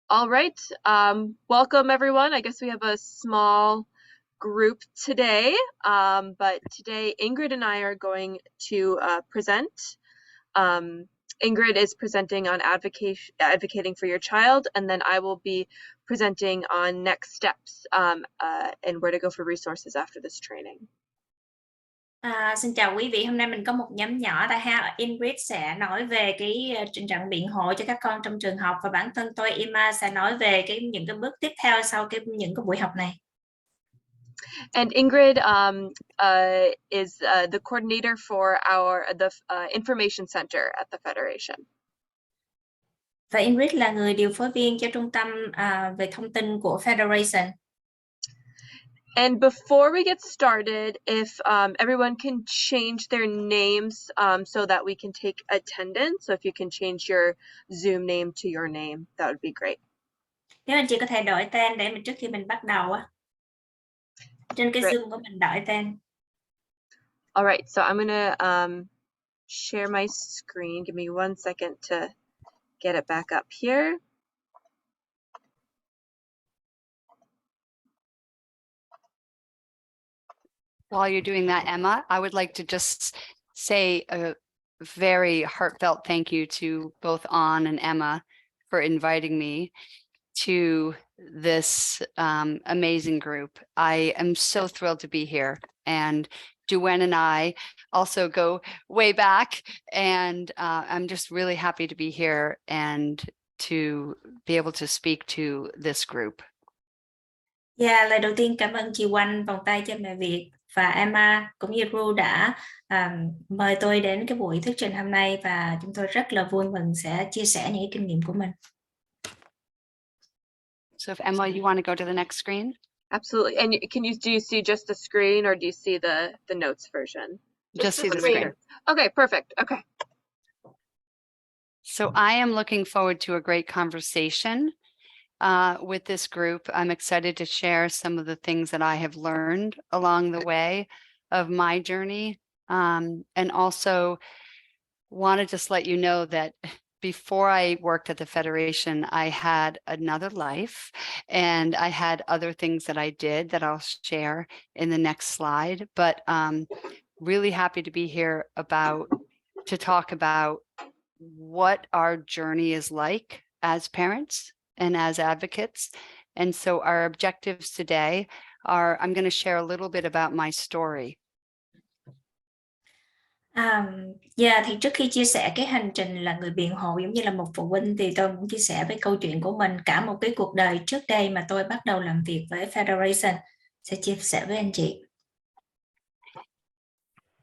All right. Welcome everyone. I guess we have a small group today, but today Ingrid and I are going to present. Um, Ingrid is presenting on advocating for your child, and then I will be presenting on next steps and where to go for resources after this training. Xin chào quý vị, hôm nay mình có một nhóm nhỏ tại ha. Ingrid sẽ nói về cái trình trạng biện hộ cho các con trong trường học, và bản thân tôi Emma sẽ nói về những cái bước tiếp theo sau những cái buổi học này. And Ingrid is the coordinator for the information center at the Federation. Và Ingrid là người điều phối viên cho trung tâm về thông tin của Federation. And before we get started, if everyone can change their names so that we can take attendance. So if you can change your Zoom name to your name, that would be great. Nếu anh chị có thể đổi tên để trước khi mình bắt đầu á, trên cái Great. Zoom của mình đổi tên. All right, so I'm gonna share my screen. Give me 1 second to get it back up here. While you're doing that, Emma, I would like to just say a very heartfelt thank you to both An and Emma for inviting me to this amazing group. I am so thrilled to be here, and Duane and I also go way back, and I'm just really happy to be here and to be able to speak to this group. Yeah, lời đầu tiên cảm ơn chị Oanh, vòng tay cho mẹ Việt và Emma cũng như Ru đã mời tôi đến cái buổi thuyết trình hôm nay, và chúng tôi rất là vui mừng sẽ chia sẻ những kinh nghiệm của mình. So if Emma, you want to go to the next screen? Absolutely. And do you see just the screen, or do you see the notes version? Just see the screen. Okay, perfect. Okay. So I am looking forward to a great conversation with this group. I'm excited to share some of the things that I have learned along the way of my journey. And also want to just let you know that before I worked at the Federation, I had another life, and I had other things that I did that I'll share in the next slide. But really happy to be here to talk about what our journey is like as parents and as advocates. And so our objectives today are, I'm going to share a little bit about my story. Thì trước khi chia sẻ cái hành trình là người biện hộ giống như là một phụ huynh, thì tôi muốn chia sẻ với câu chuyện của mình, cả một cái cuộc đời trước đây mà tôi bắt đầu làm việc với Federation, sẽ chia sẻ với anh chị.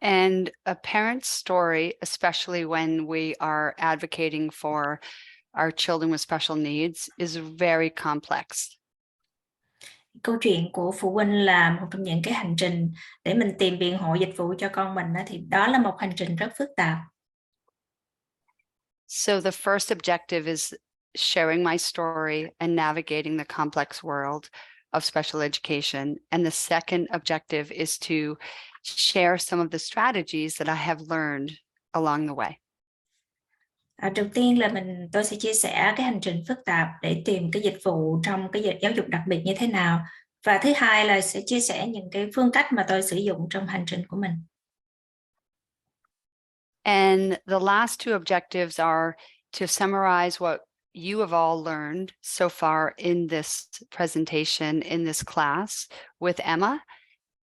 And a parent's story, especially when we are advocating for our children with special needs, is very complex. Câu chuyện của phụ huynh là một trong những cái hành trình để mình tìm biện hộ dịch vụ cho con mình, thì đó là một hành trình rất phức tạp. So the first objective is sharing my story and navigating the complex world of special education. And the second objective is to share some of the strategies that I have learned along the way. Đầu tiên là tôi sẽ chia sẻ cái hành trình phức tạp để tìm cái dịch vụ trong cái giáo dục đặc biệt như thế nào. Và thứ hai là sẽ chia sẻ những cái phương cách mà tôi sử dụng trong hành trình của mình. And the last two objectives are to summarize what you have all learned so far in this presentation, in this class with Emma.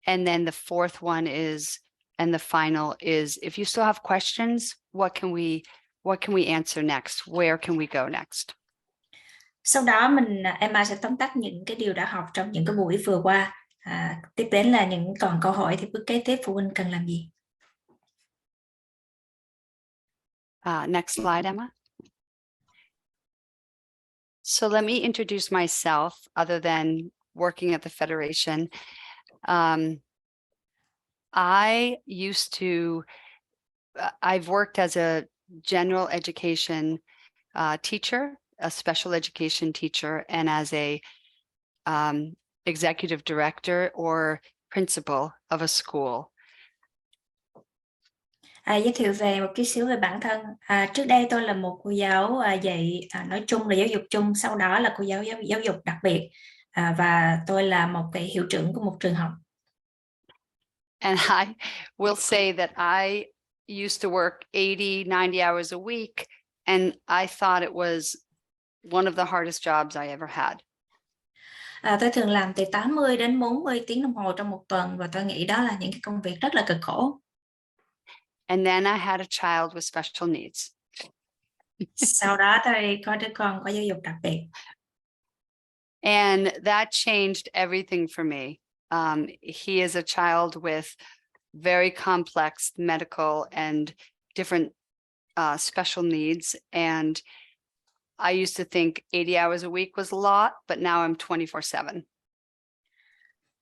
And then the fourth one is, and the final is, if you still have questions, what can we answer next? Where can we go next? Sau đó Emma sẽ tóm tắt những cái điều đã học trong những cái buổi vừa qua. Tiếp đến là những còn câu hỏi thì bước kế tiếp phụ huynh cần làm gì? Next slide, Emma. So let me introduce myself, other than working at the Federation. I've worked as a general education teacher, a special education teacher, and as a executive director or principal of a school. Giới thiệu về một chút xíu về bản thân. Trước đây tôi là một cô giáo dạy nói chung là giáo dục chung, sau đó là cô giáo giáo dục đặc biệt, và tôi là một cái hiệu trưởng của một trường học. And I will say that I used to work 80, 90 hours a week, and I thought it was one of the hardest jobs I ever had. Tôi thường làm từ 80 đến 40 tiếng đồng hồ trong một tuần, và tôi nghĩ đó là những cái công việc rất là cực khổ. And then I had a child with special needs. Sau đó tôi có đứa con có giáo dục đặc biệt. And that changed everything for me. He is a child with very complex medical and different special needs. And I used to think 80 hours a week was a lot, but now I'm 24/7.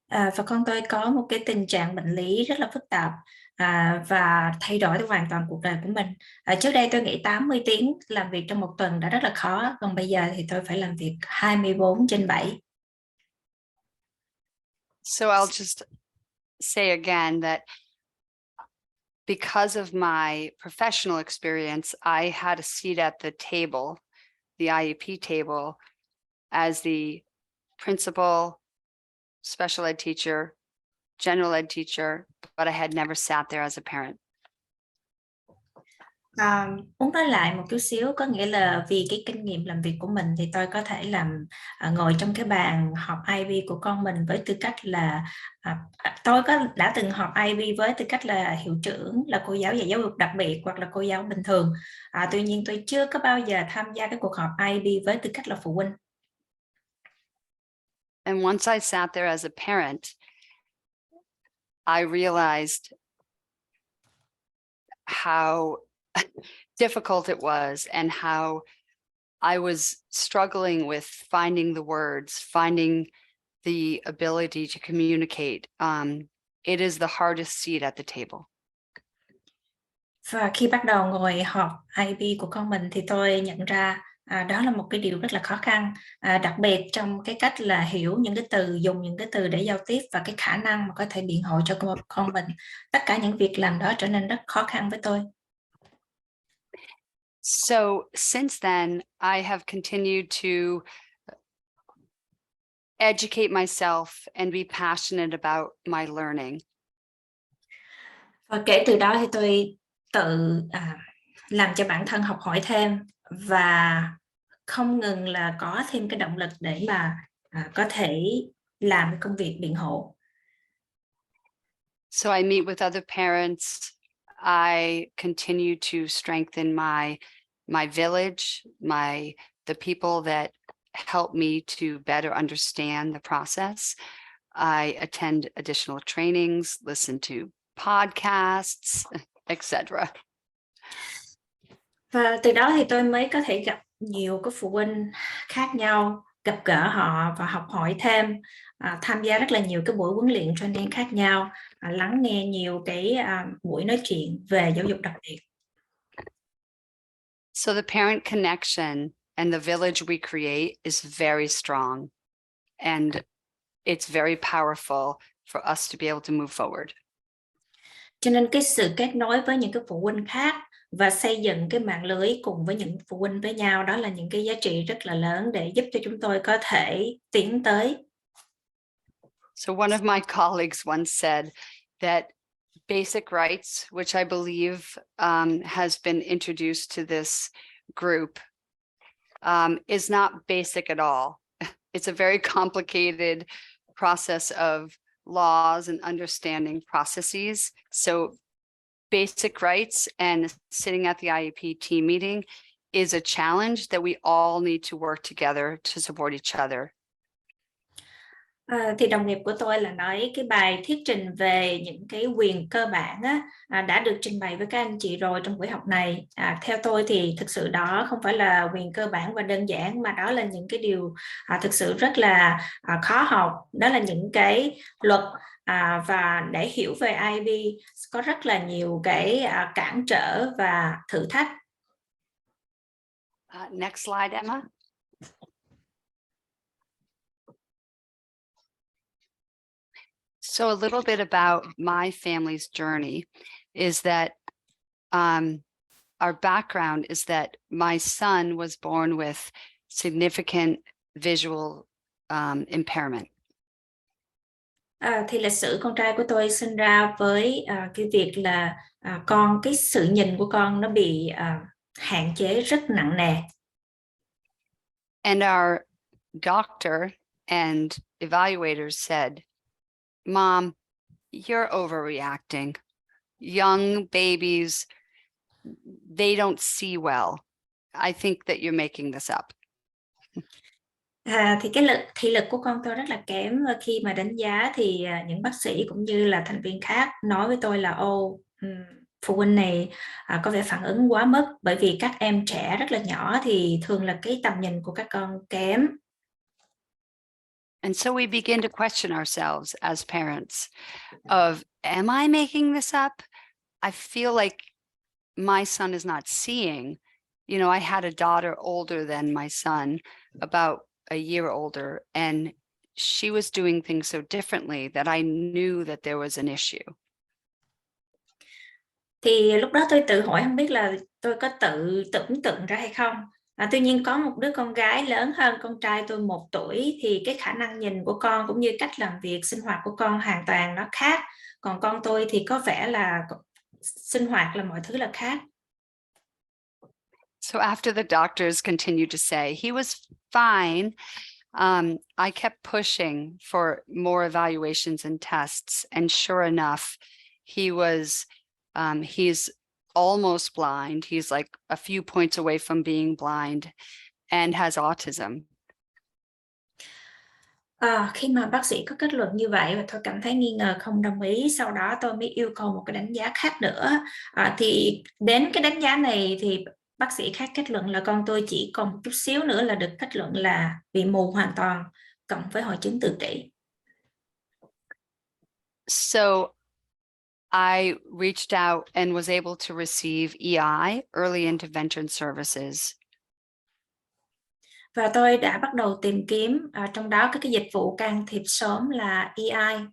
Và con tôi có một cái tình trạng bệnh lý rất là phức tạp, và thay đổi hoàn toàn cuộc đời của mình. Trước đây tôi nghĩ 80 tiếng làm việc trong một tuần đã rất là khó, còn bây giờ thì tôi phải làm việc 24/7. So I'll just say again that because of my professional experience, I had a seat at the table, the IEP table, as the principal, special ed teacher, general ed teacher, but I had never sat there as a parent. Muốn nói lại một chút xíu, có nghĩa là vì cái kinh nghiệm làm việc của mình thì tôi có thể ngồi trong cái bàn học IB của con mình với tư cách là tôi đã từng học IB với tư cách là hiệu trưởng, là cô giáo dạy giáo dục đặc biệt hoặc là cô giáo bình thường. Tuy nhiên tôi chưa có bao giờ tham gia cái cuộc họp IB với tư cách là phụ huynh. And once I sat there as a parent, I realized how difficult it was and how I was struggling with finding the words, finding the ability to communicate. It is the hardest seat at the table. Và khi bắt đầu ngồi họp IB của con mình thì tôi nhận ra đó là một cái điều rất là khó khăn, đặc biệt trong cái cách là hiểu những cái từ, dùng những cái từ để giao tiếp và cái khả năng mà có thể biện hộ cho con mình. Tất cả những việc làm đó trở nên rất khó khăn với tôi. So since then, I have continued to educate myself and be passionate about my learning. Và kể từ đó thì tôi tự làm cho bản thân học hỏi thêm và không ngừng là có thêm cái động lực để mà có thể làm cái công việc biện hộ. So I meet with other parents. I continue to strengthen my village, the people that help me to better understand the process. I attend additional trainings, listen to podcasts, etc. Và từ đó thì tôi mới có thể gặp nhiều cái phụ huynh khác nhau, gặp gỡ họ và học hỏi thêm, tham gia rất là nhiều cái buổi huấn luyện training khác nhau, lắng nghe nhiều cái buổi nói chuyện về giáo dục đặc biệt. So the parent connection and the village we create is very strong, and it's very powerful for us to be able to move forward. Cho nên cái sự kết nối với những cái phụ huynh khác và xây dựng cái mạng lưới cùng với những phụ huynh với nhau, đó là những cái giá trị rất là lớn để giúp cho chúng tôi có thể tiến tới. So one of my colleagues once said that basic rights, which I believe has been introduced to this group, is not basic at all. It's a very complicated process of laws and understanding processes. So basic rights and sitting at the IEP team meeting is a challenge that we all need to work together to support each other. Thì đồng nghiệp của tôi là nói cái bài thuyết trình về những cái quyền cơ bản đã được trình bày với các anh chị rồi trong buổi học này. Theo tôi thì thực sự đó không phải là quyền cơ bản và đơn giản, mà đó là những cái điều thực sự rất là khó học. Đó là những cái luật, và để hiểu về IB có rất là nhiều cái cản trở và thử thách. Next slide, Emma. So a little bit about my family's journey is that our background is that my son was born with significant visual impairment. Thì lịch sử con trai của tôi sinh ra với cái việc là cái sự nhìn của con nó bị hạn chế rất nặng nề. And our doctor and evaluators said, Mom, you're overreacting. Young babies, they don't see well. I think that you're making this up. Thì cái thị lực của con tôi rất là kém, và khi mà đánh giá thì những bác sĩ cũng như là thành viên khác nói với tôi là phụ huynh này có vẻ phản ứng quá mức, bởi vì các em trẻ rất là nhỏ thì thường là cái tầm nhìn của các con kém. And so we begin to question ourselves as parents of, am I making this up? I feel like my son is not seeing. You know, I had a daughter older than my son, about a year older, and she was doing things so differently that I knew that there was an issue. Thì lúc đó tôi tự hỏi không biết là tôi có tự tưởng tượng ra hay không. Tuy nhiên có một đứa con gái lớn hơn con trai tôi 1 tuổi, thì cái khả năng nhìn của con cũng như cách làm việc, sinh hoạt của con hoàn toàn nó khác. Còn con tôi thì có vẻ là sinh hoạt là mọi thứ là khác. So after the doctors continued to say he was fine, I kept pushing for more evaluations and tests, and sure enough, he's almost blind. He's like a few points away from being blind and has autism. Khi mà bác sĩ có kết luận như vậy và tôi cảm thấy nghi ngờ, không đồng ý, sau đó tôi mới yêu cầu một cái đánh giá khác nữa. Thì đến cái đánh giá này thì bác sĩ khác kết luận là con tôi chỉ còn một chút xíu nữa là được kết luận là bị mù hoàn toàn, cộng với hội chứng tự kỷ. So I reached out and was able to receive EI, Early Intervention Services. Và tôi đã bắt đầu tìm kiếm, trong đó cái dịch vụ can thiệp sớm là EI.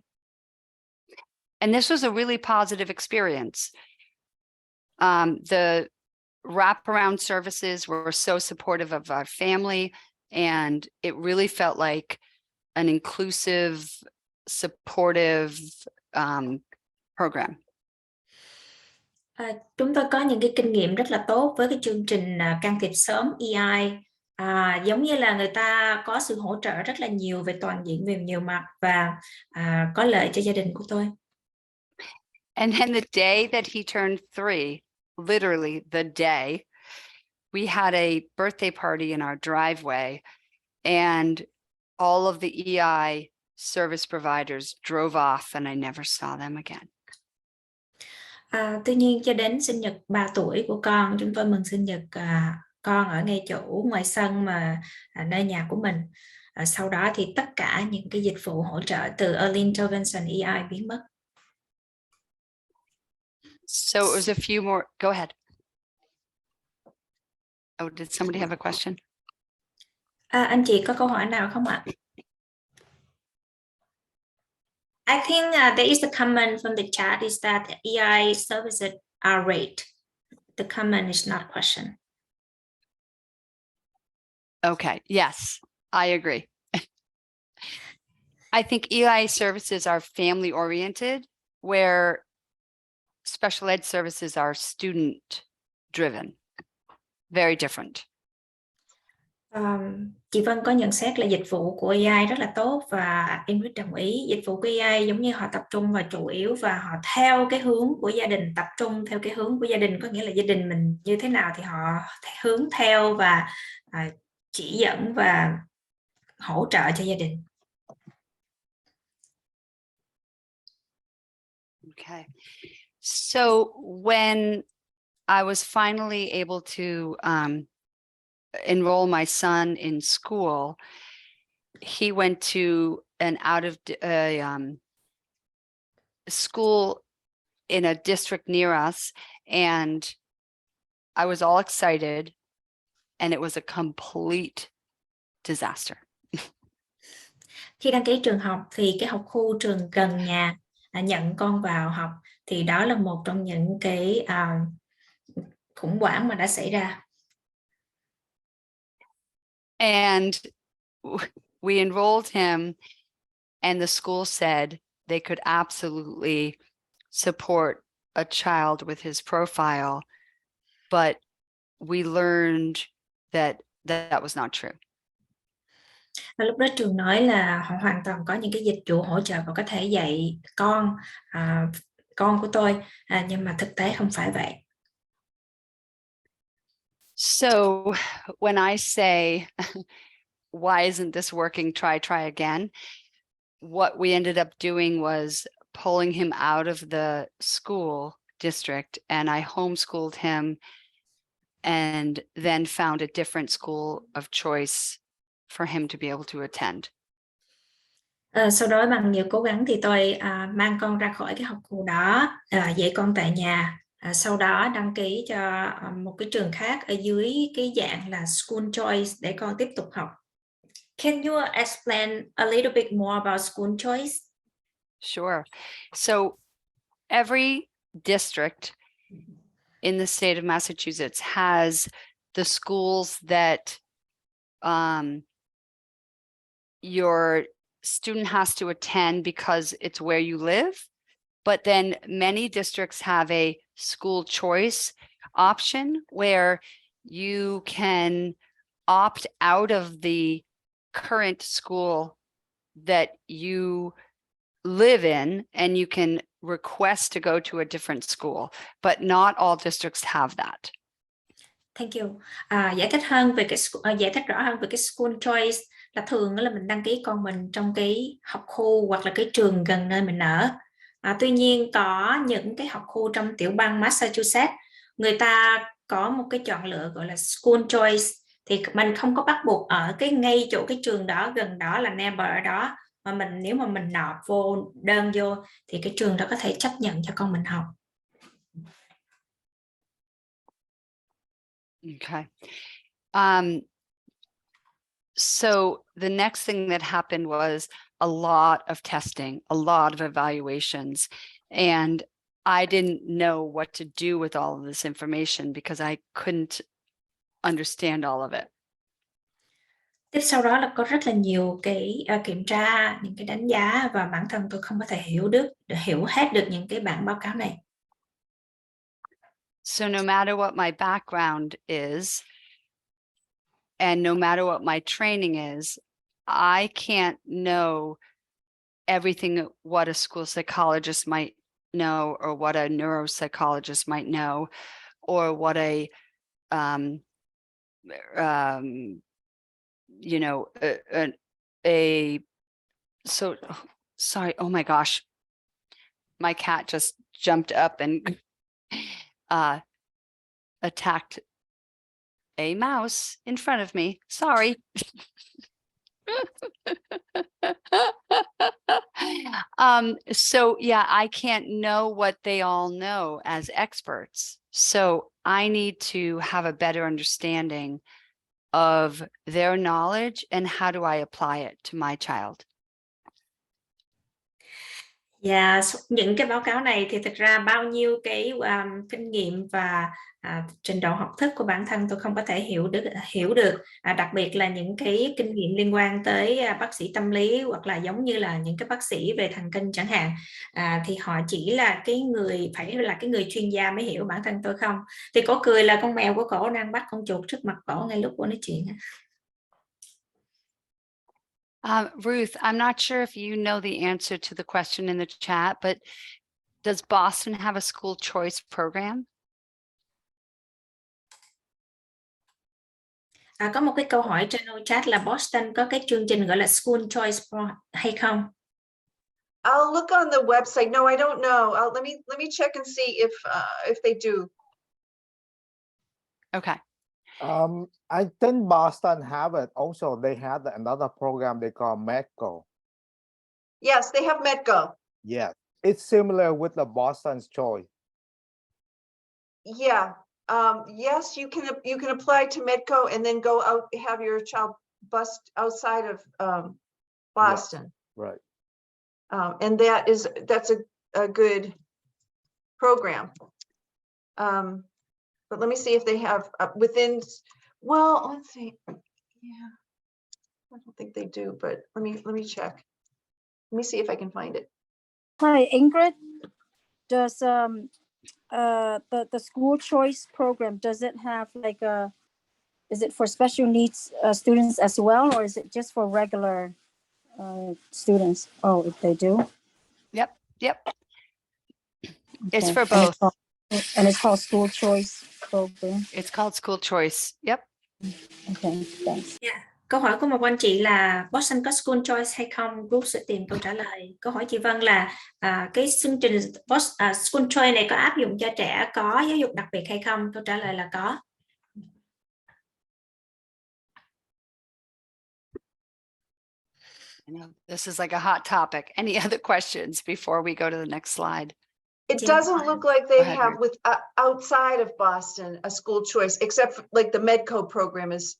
And this was a really positive experience. The wraparound services were so supportive of our family, and it really felt like an inclusive, supportive program. Chúng tôi có những cái kinh nghiệm rất là tốt với cái chương trình can thiệp sớm EI. Giống như là người ta có sự hỗ trợ rất là nhiều về toàn diện, về nhiều mặt, và có lợi cho gia đình của tôi. And then the day that he turned 3, literally the day, we had a birthday party in our driveway, and all of the EI service providers drove off, and I never saw them again. Tuy nhiên cho đến sinh nhật 3 tuổi của con, chúng tôi mừng sinh nhật con ở ngay chỗ ngoài sân mà nơi nhà của mình. Sau đó thì tất cả những cái dịch vụ hỗ trợ từ Early Intervention EI biến mất. So it was a few more. Go ahead. Oh, did somebody have a question? Anh chị có câu hỏi nào không ạ? I think there is a comment from the chat is that EI services are rate. The comment is not a question. Okay, yes, I agree. I think EI services are family oriented, where special ed services are student driven. Very different. Chị Vân có nhận xét là dịch vụ của EI rất là tốt, và Ingrid đồng ý. Dịch vụ của EI giống như họ tập trung vào chủ yếu, và họ theo cái hướng của gia đình, tập trung theo cái hướng của gia đình, có nghĩa là gia đình mình như thế nào thì họ hướng theo và chỉ dẫn và hỗ trợ cho gia đình. Okay. So when I was finally able to enroll my son in school, he went to an school in a district near us, and I was all excited, and it was a complete disaster. Khi đăng ký trường học thì cái học khu trường gần nhà nhận con vào học, thì đó là một trong những cái khủng hoảng mà đã xảy ra. And we enrolled him, and the school said they could absolutely support a child with his profile, but we learned that that was not true. Và lúc đó trường nói là họ hoàn toàn có những cái dịch vụ hỗ trợ và có thể dạy con của tôi, nhưng mà thực tế không phải vậy. So when I say, why isn't this working? Try again. What we ended up doing was pulling him out of the school district, and I homeschooled him and then found a different school of choice for him to be able to attend. Sau đó bằng nhiều cố gắng thì tôi mang con ra khỏi cái học khu đó, dạy con tại nhà. Sau đó đăng ký cho một cái trường khác ở dưới cái dạng là school choice để con tiếp tục học. Can you explain a little bit more about school choice? Sure. So every district in the state of Massachusetts has the schools that your student has to attend because it's where you live. But then many districts have a school choice option where you can opt out of the current school that you live in, and you can request to go to a different school, but not all districts have that. Thank you. Giải thích hơn về giải thích rõ hơn về cái school choice là thường là mình đăng ký con mình trong cái học khu hoặc là cái trường gần nơi mình ở. Tuy nhiên có những cái học khu trong tiểu bang Massachusetts, người ta có một cái chọn lựa gọi là school choice, thì mình không có bắt buộc ở cái ngay chỗ cái trường đó, gần đó là neighbor ở đó, mà nếu mà mình nộp đơn vô thì cái trường đó có thể chấp nhận cho con mình học. Okay. So the next thing that happened was a lot of testing, a lot of evaluations, and I didn't know what to do with all of this information because I couldn't understand all of it. Tiếp sau đó là có rất là nhiều cái kiểm tra, những cái đánh giá, và bản thân tôi không có thể hiểu hết được những cái bản báo cáo này. So no matter what my background is, and no matter what my training is, I can't know everything what a school psychologist might know, or what a neuropsychologist might know, or what a so sorry, oh my gosh, my cat just jumped up and attacked a mouse in front of me. Sorry. So yeah, I can't know what they all know as experts. So I need to have a better understanding of their knowledge and how do I apply it to my child. Dạ, những cái báo cáo này thì thực ra bao nhiêu cái kinh nghiệm và trình độ học thức của bản thân tôi không có thể hiểu được, đặc biệt là những cái kinh nghiệm liên quan tới bác sĩ tâm lý, hoặc là giống như là những cái bác sĩ về thần kinh chẳng hạn, thì họ chỉ là phải là cái người chuyên gia mới hiểu, bản thân tôi không. Thì cổ cười là con mèo của cổ đang bắt con chuột trước mặt cổ ngay lúc cổ nói chuyện. Ruth, I'm not sure if you know the answer to the question in the chat, but does Boston have a school choice program? Có một cái câu hỏi trên chat là Boston có cái chương trình gọi là School Choice hay không? I'll look on the website. No, I don't know. Let me check and see if they do. Okay. I think Boston have it. Also, they have another program they call Medco. Yes, they have Medco. Yeah, it's similar with the Boston's choice. Yeah. Yes, you can apply to Medco and then go out, have your child bused outside of Boston. Yes, right. And that's a good program. but let me see if they have within, well, let's see. Yeah, I don't think they do, but let me check. Let me see if I can find it. Hi, Ingrid. Does the school choice program, does it have like a, is it for special needs students as well, or is it just for regular students? Oh, if they do? Yep. It's Okay. for both. And it's called school choice program. It's called school choice. Yep. Okay, thanks. Câu hỏi của một anh chị là Boston có school choice hay không? Bruce sẽ tìm câu trả lời. Câu hỏi chị Vân là cái chương trình school choice này có áp dụng cho trẻ có giáo dục đặc biệt hay không? Câu trả lời là có. I know this is like a hot topic. Any other questions before we go to the next slide? It Yeah. doesn't look like they Go ahead, have Ruth. with outside of Boston a school choice, except for, like the Medco program is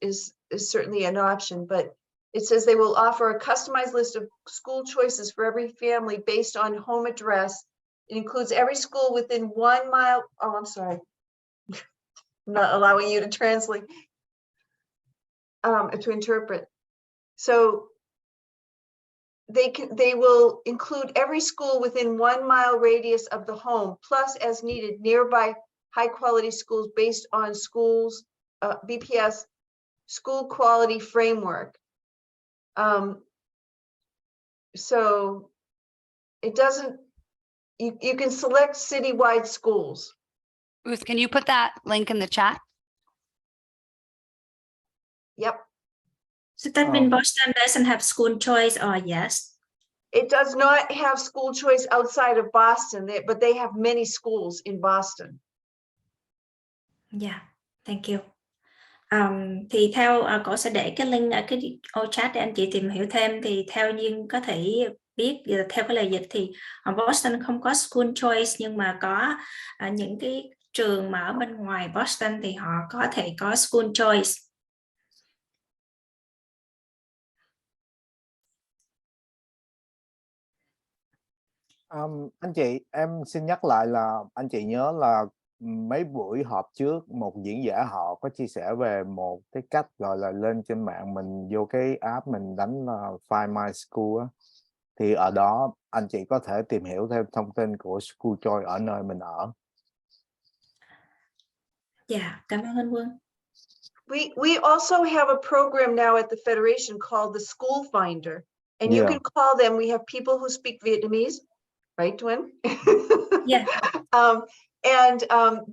certainly an option, but it says they will offer a customized list of school choices for every family based on home address. It includes every school within 1 mile. Oh, I'm sorry. I'm not allowing you to translate, to interpret. So they will include every school within 1 mile radius of the home, plus as needed nearby high quality schools based on schools BPS school quality framework. So it doesn't, you can select citywide schools. Ruth, can you put that link in the chat? Yep. So that means Boston doesn't have school choice, or yes? It does not have school choice outside of Boston, but they have many schools in Boston. Yeah, thank you. Thì theo cô sẽ để cái link ở cái ô chat để anh chị tìm hiểu thêm. Thì theo Duyên có thể biết, theo cái lời dịch thì Boston không có school choice, nhưng mà có những cái trường mà ở bên ngoài Boston thì họ có thể có school choice. Anh chị, em xin nhắc lại là anh chị nhớ là mấy buổi họp trước một diễn giả họ có chia sẻ về một cái cách gọi là lên trên mạng mình vô cái app mình đánh là Find My School á, thì ở đó anh chị có thể tìm hiểu thêm thông tin của School Choice ở nơi mình ở. Dạ, cảm ơn anh Quân. We also have a program now at the Federation called the School Finder, and you can call them. We have people who speak Vietnamese, right, Twin? Yeah.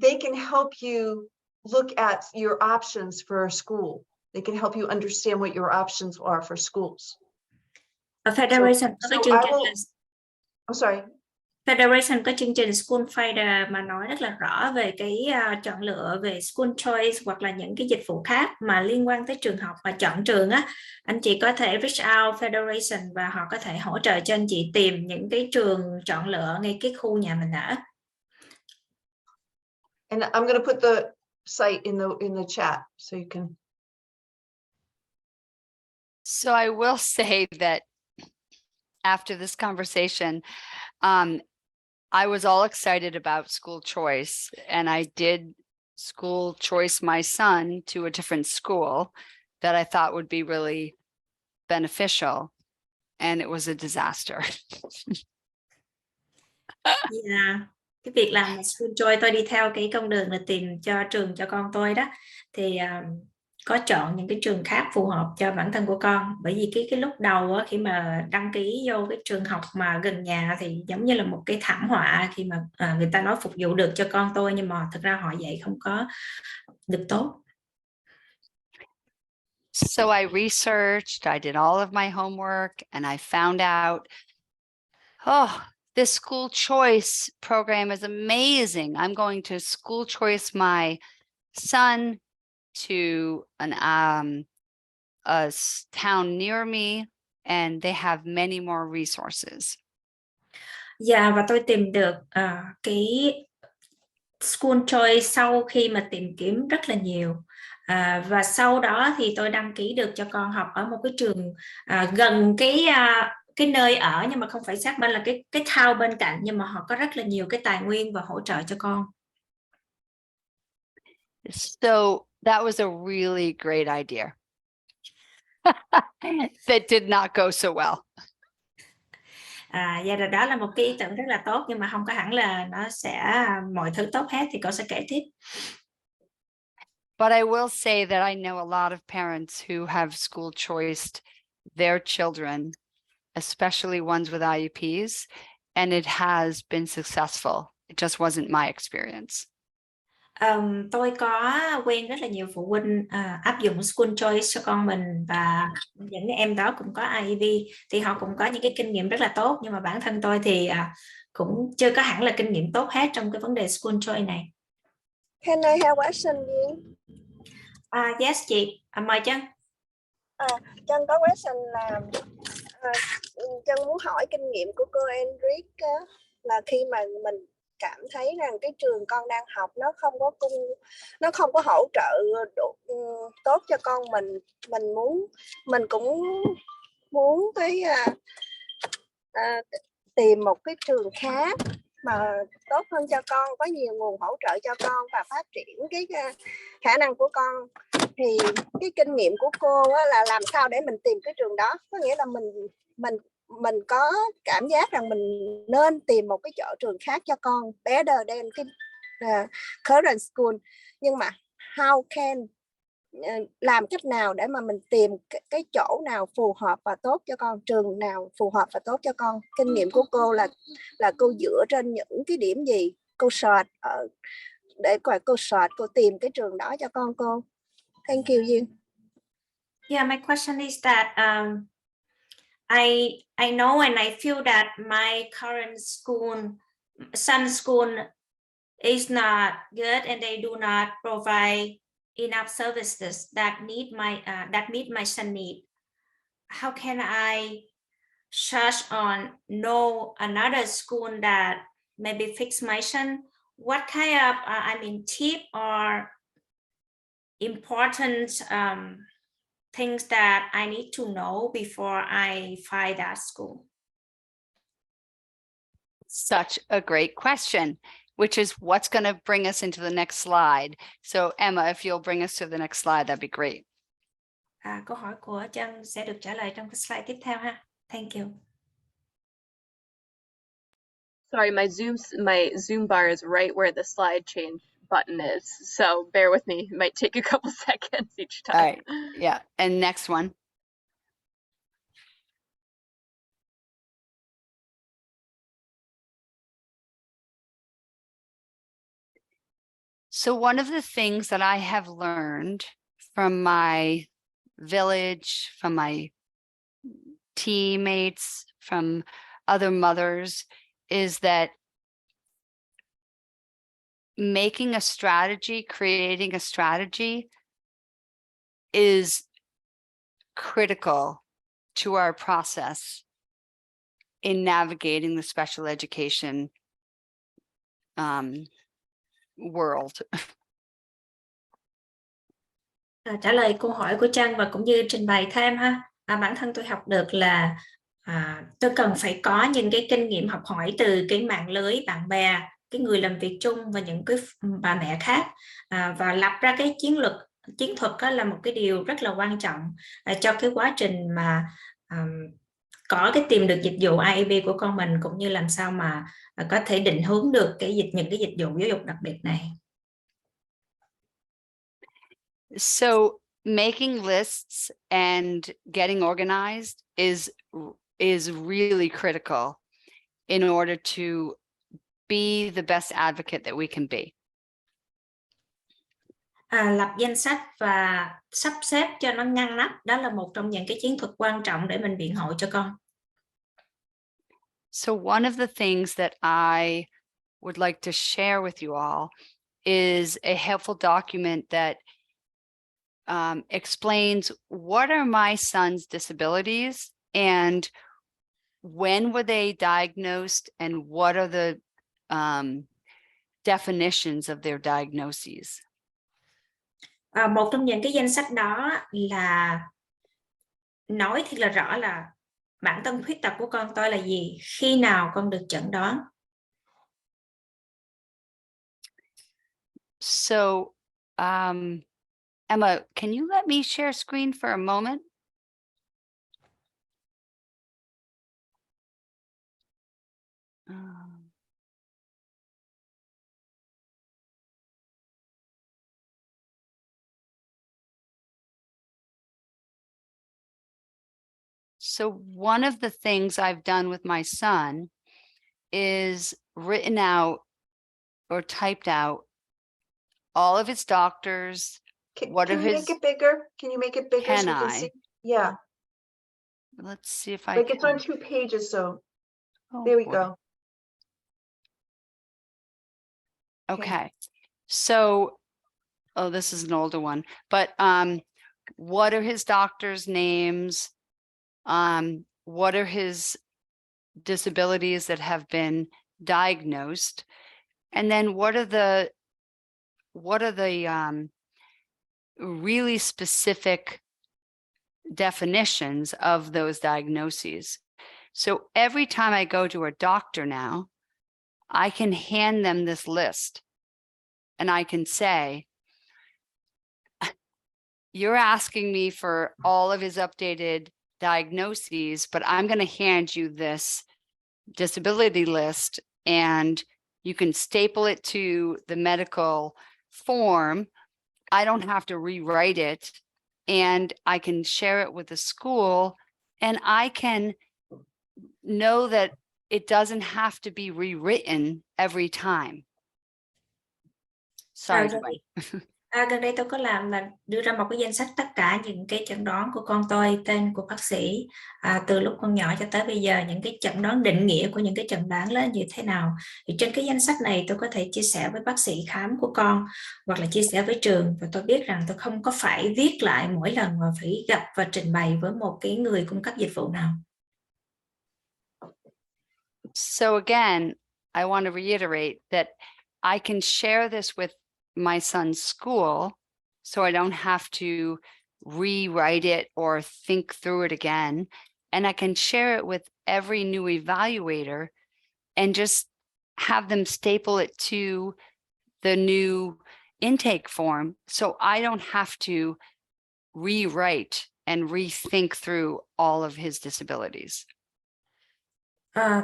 They can help you look at your options for a school. They can help you understand what your options are for schools. Federation có cái chương trình. I'm sorry. Federation có chương trình School Finder mà nói rất là rõ về cái chọn lựa về school choice hoặc là những cái dịch vụ khác mà liên quan tới trường học và chọn trường á. Anh chị có thể reach out Federation và họ có thể hỗ trợ cho anh chị tìm những cái trường chọn lựa ngay cái khu nhà mình ở. And I'm going to put the site in the chat so you can. So I will say that after this conversation, I was all excited about school choice, and I did school choice my son to a different school that I thought would be really beneficial, and it was a disaster. Yeah. Cái việc làm school choice, tôi đi theo cái con đường là tìm cho trường cho con tôi đó, thì có chọn những cái trường khác phù hợp cho bản thân của con, bởi vì cái lúc đầu á, khi mà đăng ký vô cái trường học mà gần nhà thì giống như là một cái thảm họa khi mà người ta nói phục vụ được cho con tôi, nhưng mà thực ra họ dạy không có được tốt. So I researched, I did all of my homework, and I found out, this school choice program is amazing. I'm going to school choice my son to a town near me, and they have many more resources. Dạ, và tôi tìm được cái school choice sau khi mà tìm kiếm rất là nhiều. Và sau đó thì tôi đăng ký được cho con học ở một cái trường gần cái nơi ở, nhưng mà không phải sát bên, là cái town bên cạnh, nhưng mà họ có rất là nhiều cái tài nguyên và hỗ trợ cho con. So that was a really great idea that did not go so well. Vậy là đó là một cái ý tưởng rất là tốt, nhưng mà không có hẳn là nó sẽ mọi thứ tốt hết. Thì cô sẽ kể tiếp. But I will say that I know a lot of parents who have school choiced their children, especially ones with IEPs, and it has been successful. It just wasn't my experience. Tôi có quen rất là nhiều phụ huynh áp dụng school choice cho con mình, và những em đó cũng có IEP, thì họ cũng có những cái kinh nghiệm rất là tốt, nhưng mà bản thân tôi thì cũng chưa có hẳn là kinh nghiệm tốt hết trong cái vấn đề school choice này. Can I have question Biện? Yes chị, mời Trân. Trân có question là Trân muốn hỏi kinh nghiệm của cô Ingrid là khi mà mình cảm thấy rằng cái trường con đang học nó không có hỗ trợ tốt cho con mình cũng muốn tìm một cái trường khác mà tốt hơn cho con, có nhiều nguồn hỗ trợ cho con và phát triển cái khả năng của con. Thì cái kinh nghiệm của cô là làm sao để mình tìm cái trường đó, có nghĩa là mình có cảm giác rằng mình nên tìm một cái chỗ trường khác cho con, better than cái current school, nhưng mà how can làm cách nào để mà mình tìm cái chỗ nào phù hợp và tốt cho con, trường nào phù hợp và tốt cho con. Kinh nghiệm của cô là cô dựa trên những cái điểm gì, cô search để cô search, cô tìm cái trường đó cho con cô. Thank you Duyên. Yeah, my question is that I know and I feel that my current son's school is not good, and they do not provide enough services that meet my son need. How can I search on another school that maybe fix my son? What kind of tip or important things that I need to know before I find that school? Such a great question, which is what's going to bring us into the next slide. So Emma, if you'll bring us to the next slide, that'd be great. Câu hỏi của Trân sẽ được trả lời trong cái slide tiếp theo ha. Thank you. Sorry, my Zoom bar is right where the slide change button is. So bear with me. It might take a couple seconds each time. All right. Yeah. And next one. So one of the things that I have learned from my village, from my teammates, from other mothers, is that making a strategy, creating a strategy is critical to our process in navigating the special education world. Trả lời câu hỏi của Trân và cũng như trình bày thêm ha. Bản thân tôi học được là tôi cần phải có những cái kinh nghiệm học hỏi từ cái mạng lưới bạn bè, cái người làm việc chung và những cái bà mẹ khác, và lập ra cái chiến thuật đó là một cái điều rất là quan trọng cho cái quá trình mà có cái tìm được dịch vụ IEP của con mình, cũng như làm sao mà có thể định hướng được những cái dịch vụ giáo dục đặc biệt này. So making lists and getting organized is really critical in order to be the best advocate that we can be. Lập danh sách và sắp xếp cho nó ngăn nắp, đó là một trong những cái chiến thuật quan trọng để mình biện hộ cho con. So one of the things that I would like to share with you all is a helpful document that explains what are my son's disabilities and when were they diagnosed and what are the definitions of their diagnoses. Một trong những cái danh sách đó là nói thật là rõ là bản thân khuyết tật của con tôi là gì, khi nào con được chẩn đoán. So Emma, can you let me share screen for a moment? So one of the things I've done with my son is written out or typed out all of his doctors. Can What are you make his? it bigger? Can you make it bigger Can so we can I? see? Yeah, Let's see if I like it's can. on 2 pages, so Oh, there we boy. go. Okay. So, oh, this is an older one, but what are his doctors' names? What are his disabilities that have been diagnosed? And then what are the really specific definitions of those diagnoses? So every time I go to a doctor now, I can hand them this list and I can say, you're asking me for all of his updated diagnoses, but I'm going to hand you this disability list and you can staple it to the medical form. I don't have to rewrite it and I can share it with the school and I can know that it doesn't have to be rewritten every time. Sorry. Gần đây tôi có làm là đưa ra một cái danh sách tất cả những cái chẩn đoán của con tôi, tên của bác sĩ, từ lúc con nhỏ cho tới bây giờ, những cái chẩn đoán định nghĩa của những cái chẩn đoán là như thế nào. Thì trên cái danh sách này tôi có thể chia sẻ với bác sĩ khám của con hoặc là chia sẻ với trường, và tôi biết rằng tôi không có phải viết lại mỗi lần mà phải gặp và trình bày với một cái người cung cấp dịch vụ nào. So again, I want to reiterate that I can share this with my son's school, so I don't have to rewrite it or think through it again. And I can share it with every new evaluator and just have them staple it to the new intake form, so I don't have to rewrite and rethink through all of his disabilities.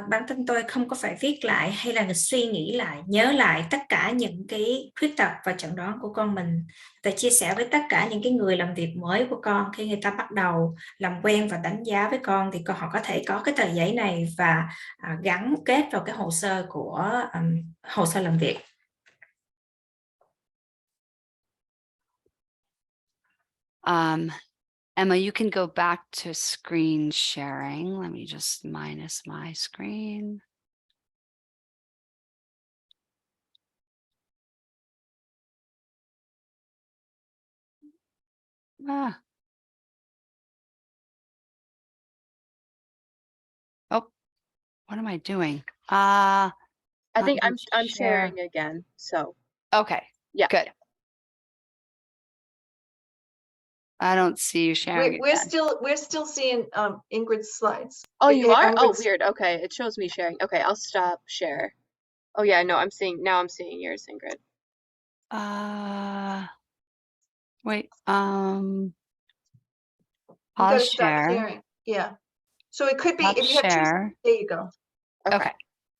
Bản thân tôi không có phải viết lại hay là suy nghĩ lại, nhớ lại tất cả những cái khuyết tật và chẩn đoán của con mình, và chia sẻ với tất cả những cái người làm việc mới của con. Khi người ta bắt đầu làm quen và đánh giá với con thì họ có thể có cái tờ giấy này và gắn kết vào cái hồ sơ của hồ sơ làm việc. Emma, you can go back to screen sharing. Let me just minus my screen. Oh, what am I doing? I think I'm sharing again. So okay, yeah, good. I don't see you sharing. We're still seeing Ingrid's slides. Oh, you are? Oh, Ingrid's... weird. Okay, it shows me sharing. Okay, I'll stop share. Oh yeah, no, I'm seeing yours, Ingrid. Wait, You I'll gotta stop share. sharing. Yeah. So it could be I'll if you have share. two. There you go. Okay.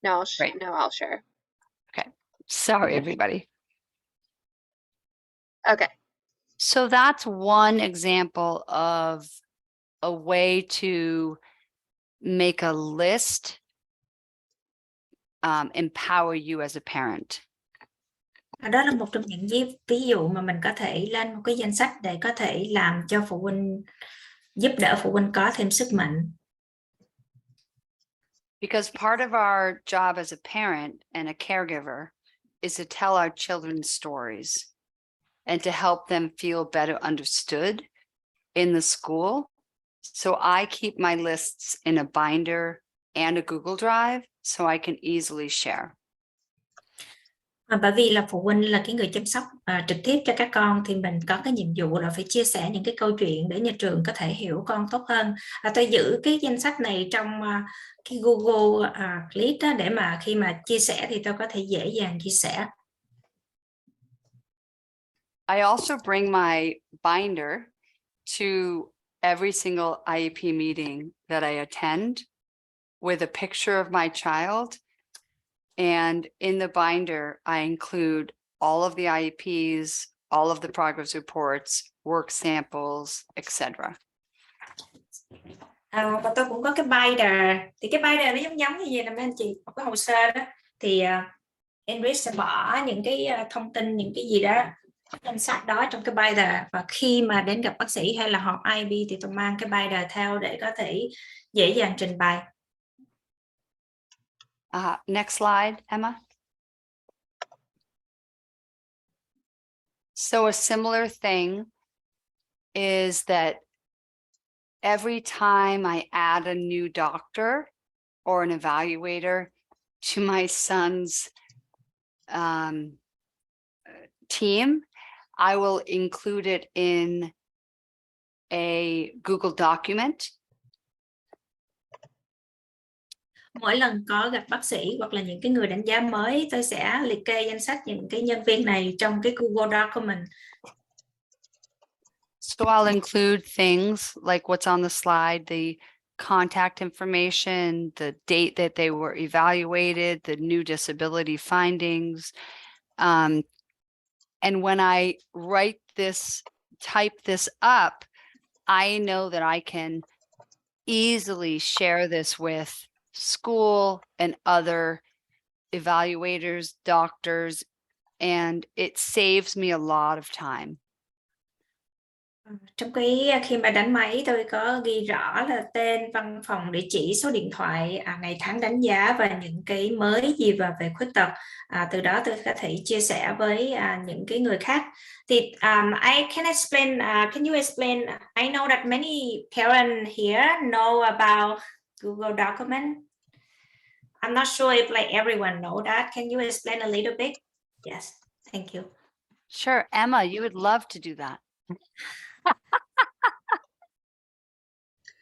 Now Great. I'll share. Okay. Sorry, everybody. Okay. So that's one example of a way to make a list empower you as a parent. Đó là một trong những ví dụ mà mình có thể lên một cái danh sách để có thể làm cho phụ huynh, giúp đỡ phụ huynh có thêm sức mạnh. Because part of our job as a parent and a caregiver is to tell our children stories and to help them feel better understood in the school. So I keep my lists in a binder and a Google Drive so I can easily share. Bởi vì là phụ huynh là cái người chăm sóc trực tiếp cho các con, thì mình có cái nhiệm vụ là phải chia sẻ những cái câu chuyện để nhà trường có thể hiểu con tốt hơn. Tôi giữ cái danh sách này trong cái Google List đó, để mà khi mà chia sẻ thì tôi có thể dễ dàng chia sẻ. I also bring my binder to every single IEP meeting that I attend with a picture of my child. And in the binder, I include all of the IEPs, all of the progress reports, work samples, etc. Và tôi cũng có cái binder. Thì cái binder nó giống như vậy nè mấy anh chị, một cái hồ sơ đó. Thì Ingrid sẽ bỏ những cái thông tin, những cái gì đó danh sách đó trong cái binder, và khi mà đến gặp bác sĩ hay là họp IB thì tôi mang cái binder theo để có thể dễ dàng trình bày. Next slide, Emma. So a similar thing is that every time I add a new doctor or an evaluator to my son's team, I will include it in a Google document. Mỗi lần có gặp bác sĩ hoặc là những cái người đánh giá mới, tôi sẽ liệt kê danh sách những cái nhân viên này trong cái Google document. So I'll include things like what's on the slide, the contact information, the date that they were evaluated, the new disability findings. And when I type this up, I know that I can easily share this with school and other evaluators, doctors, and it saves me a lot of time. Trong cái khi mà đánh máy, tôi có ghi rõ là tên, văn phòng, địa chỉ, số điện thoại, ngày tháng đánh giá và những cái mới gì về khuyết tật. Từ đó tôi có thể chia sẻ với những cái người khác. Thì can you explain? I know that many parents here know about Google document. I'm not sure if like everyone know that. Can you explain a little bit? Yes, thank you. Sure, Emma, you would love to do that.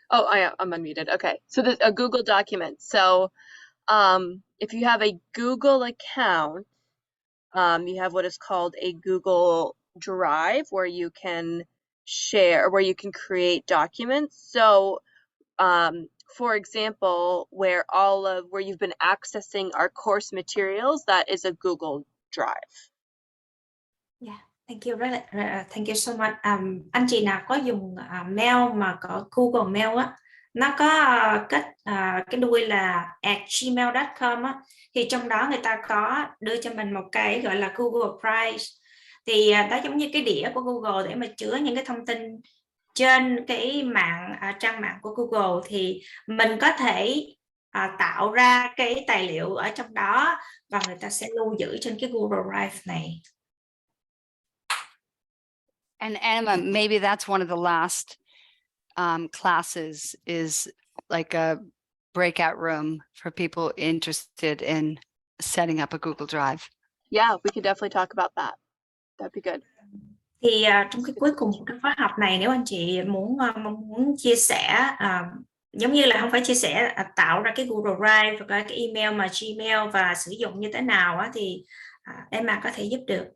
Oh, I'm unmuted. Okay, so a Google document. So if you have a Google account, you have what is called a Google Drive, where you can share, where you can create documents. So for example, where you've been accessing our course materials, that is a Google Drive. Yeah, thank you, really, thank you so much. Anh chị nào có dùng mail mà có Google Mail á, nó có cái đuôi là @gmail.com á, thì trong đó người ta có đưa cho mình một cái gọi là Google Drive. Thì đó giống như cái đĩa của Google để mà chứa những cái thông tin trên cái trang mạng của Google, thì mình có thể tạo ra cái tài liệu ở trong đó và người ta sẽ lưu giữ trên cái Google Drive này. And Emma, maybe that's one of the last classes, is like a breakout room for people interested in setting up a Google Drive. Yeah, we could definitely talk about that. That'd be good. Thì trong cái cuối cùng của cái khóa học này, nếu anh chị muốn chia sẻ, giống như là không phải chia sẻ, tạo ra cái Google Drive hoặc là cái email mà Gmail và sử dụng như thế nào á, thì Emma có thể giúp được.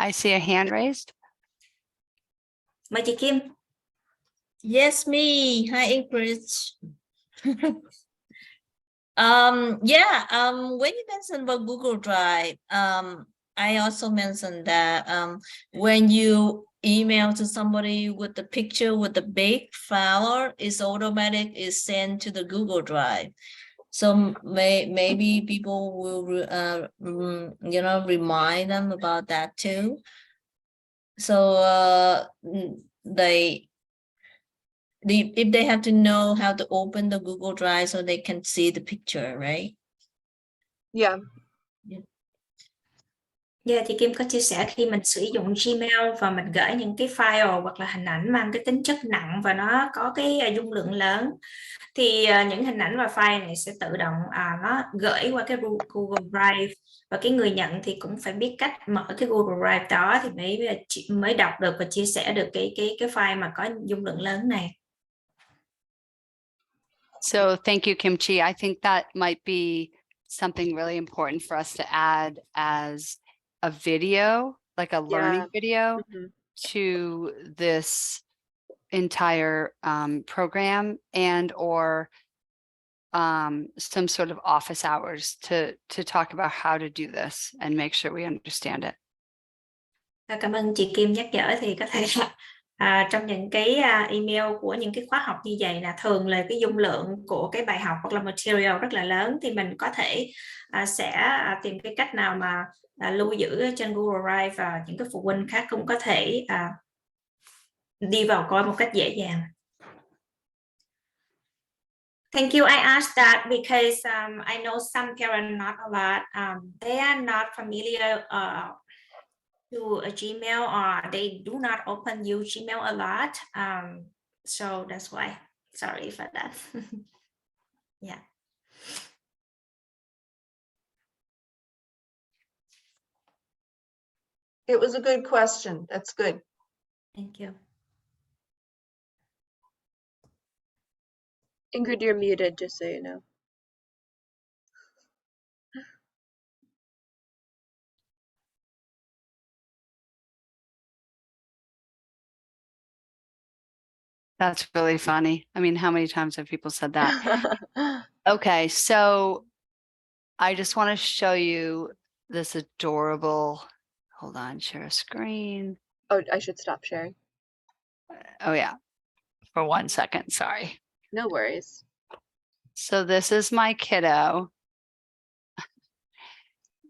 I see a hand raised. Mời chị Kim. Yes, me. Hi, Ingrid. When you mentioned about Google Drive, I also mentioned that when you email to somebody with the picture with the big file, it's automatic, is sent to the Google Drive. So maybe people will, remind them about that too. So if they have to know how to open the Google Drive so they can see the picture, right? Yeah. Yeah, thì Kim có chia sẻ khi mình sử dụng Gmail và mình gửi những cái file hoặc là hình ảnh mang cái tính chất nặng và nó có cái dung lượng lớn, thì những hình ảnh và file này sẽ tự động nó gửi qua cái Google Drive, và cái người nhận thì cũng phải biết cách mở cái Google Drive đó thì mới đọc được và chia sẻ được cái file mà có dung lượng lớn này. So thank you, Kimchi. I think that might be something really important for us to add as a video, like a learning video Mhm. to this entire program, and or some sort of office hours to talk about how to do this and make sure we understand it. Cảm ơn chị Kim nhắc nhở. Thì có thể trong những cái email của những cái khóa học như vậy là thường là cái dung lượng của cái bài học hoặc là material rất là lớn, thì mình có thể sẽ tìm cái cách nào mà lưu giữ trên Google Drive, và những cái phụ huynh khác cũng có thể đi vào coi một cách dễ dàng. Thank you. I asked that because I know some parents, not a lot, they are not familiar to a Gmail, or they do not open use Gmail a lot. So that's why. Sorry for that. Yeah. It was a good question. That's good. Thank you. Ingrid, you're muted, just so you know. That's really funny. I mean, how many times have people said that? Okay, so I just want to show you this adorable, hold on, share a screen. Oh, I should stop sharing. Oh yeah, for 1 second, sorry. No worries. So this is my kiddo.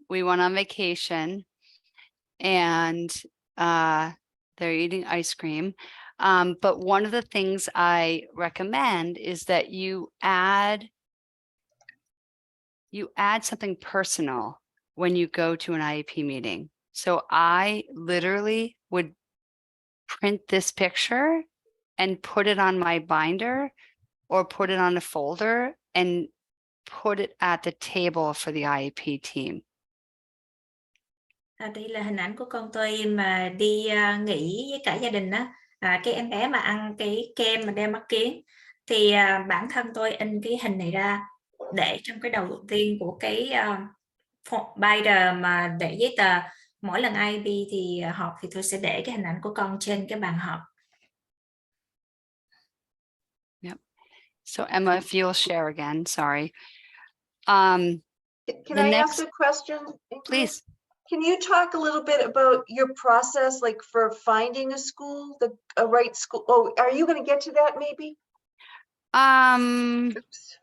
We went on vacation and they're eating ice cream. But one of the things I recommend is that you add something personal when you go to an IEP meeting. So I literally would print this picture and put it on my binder or put it on a folder and put it at the table for the IEP team. Đây là hình ảnh của con tôi mà đi nghỉ với cả gia đình á. Cái em bé mà ăn cái kem mà đeo mắt kiến, thì bản thân tôi in cái hình này ra để trong cái đầu tiên của cái binder mà để giấy tờ. Mỗi lần IEP thì họp thì tôi sẽ để cái hình ảnh của con trên cái bàn họp. Yep. So Emma, if you'll share again, sorry. Can I ask a question? Please. Can you talk a little bit about your process, like for finding a school, a right school? Oh, are you going to get to that maybe? Oops.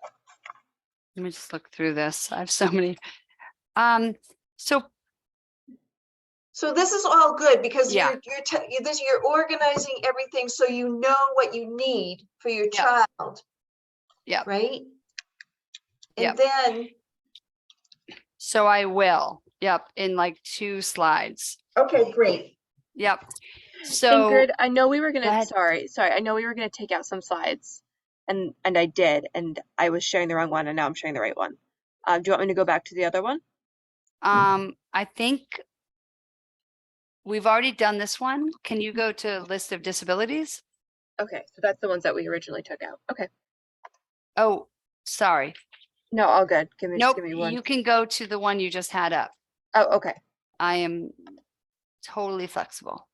Let me just look through this. I have so many. So this is all good because Yeah. you're organizing everything so you know what you need for your child. Yeah. Right? Yep. And then. So I will. Yep. In like 2 slides. Okay, great. Yep. So Ingrid, I know we were Go gonna, ahead. sorry. I know we were gonna take out some slides, and I did, and I was sharing the wrong one, and now I'm sharing the right one. Do you want me to go back to the other one? I think we've already done this one. Can you go to list of disabilities? Okay, so that's the ones that we originally took out. Okay. Oh, sorry. No, all good. Give me one. You can go to the one you just had up. Oh, okay. I am totally flexible.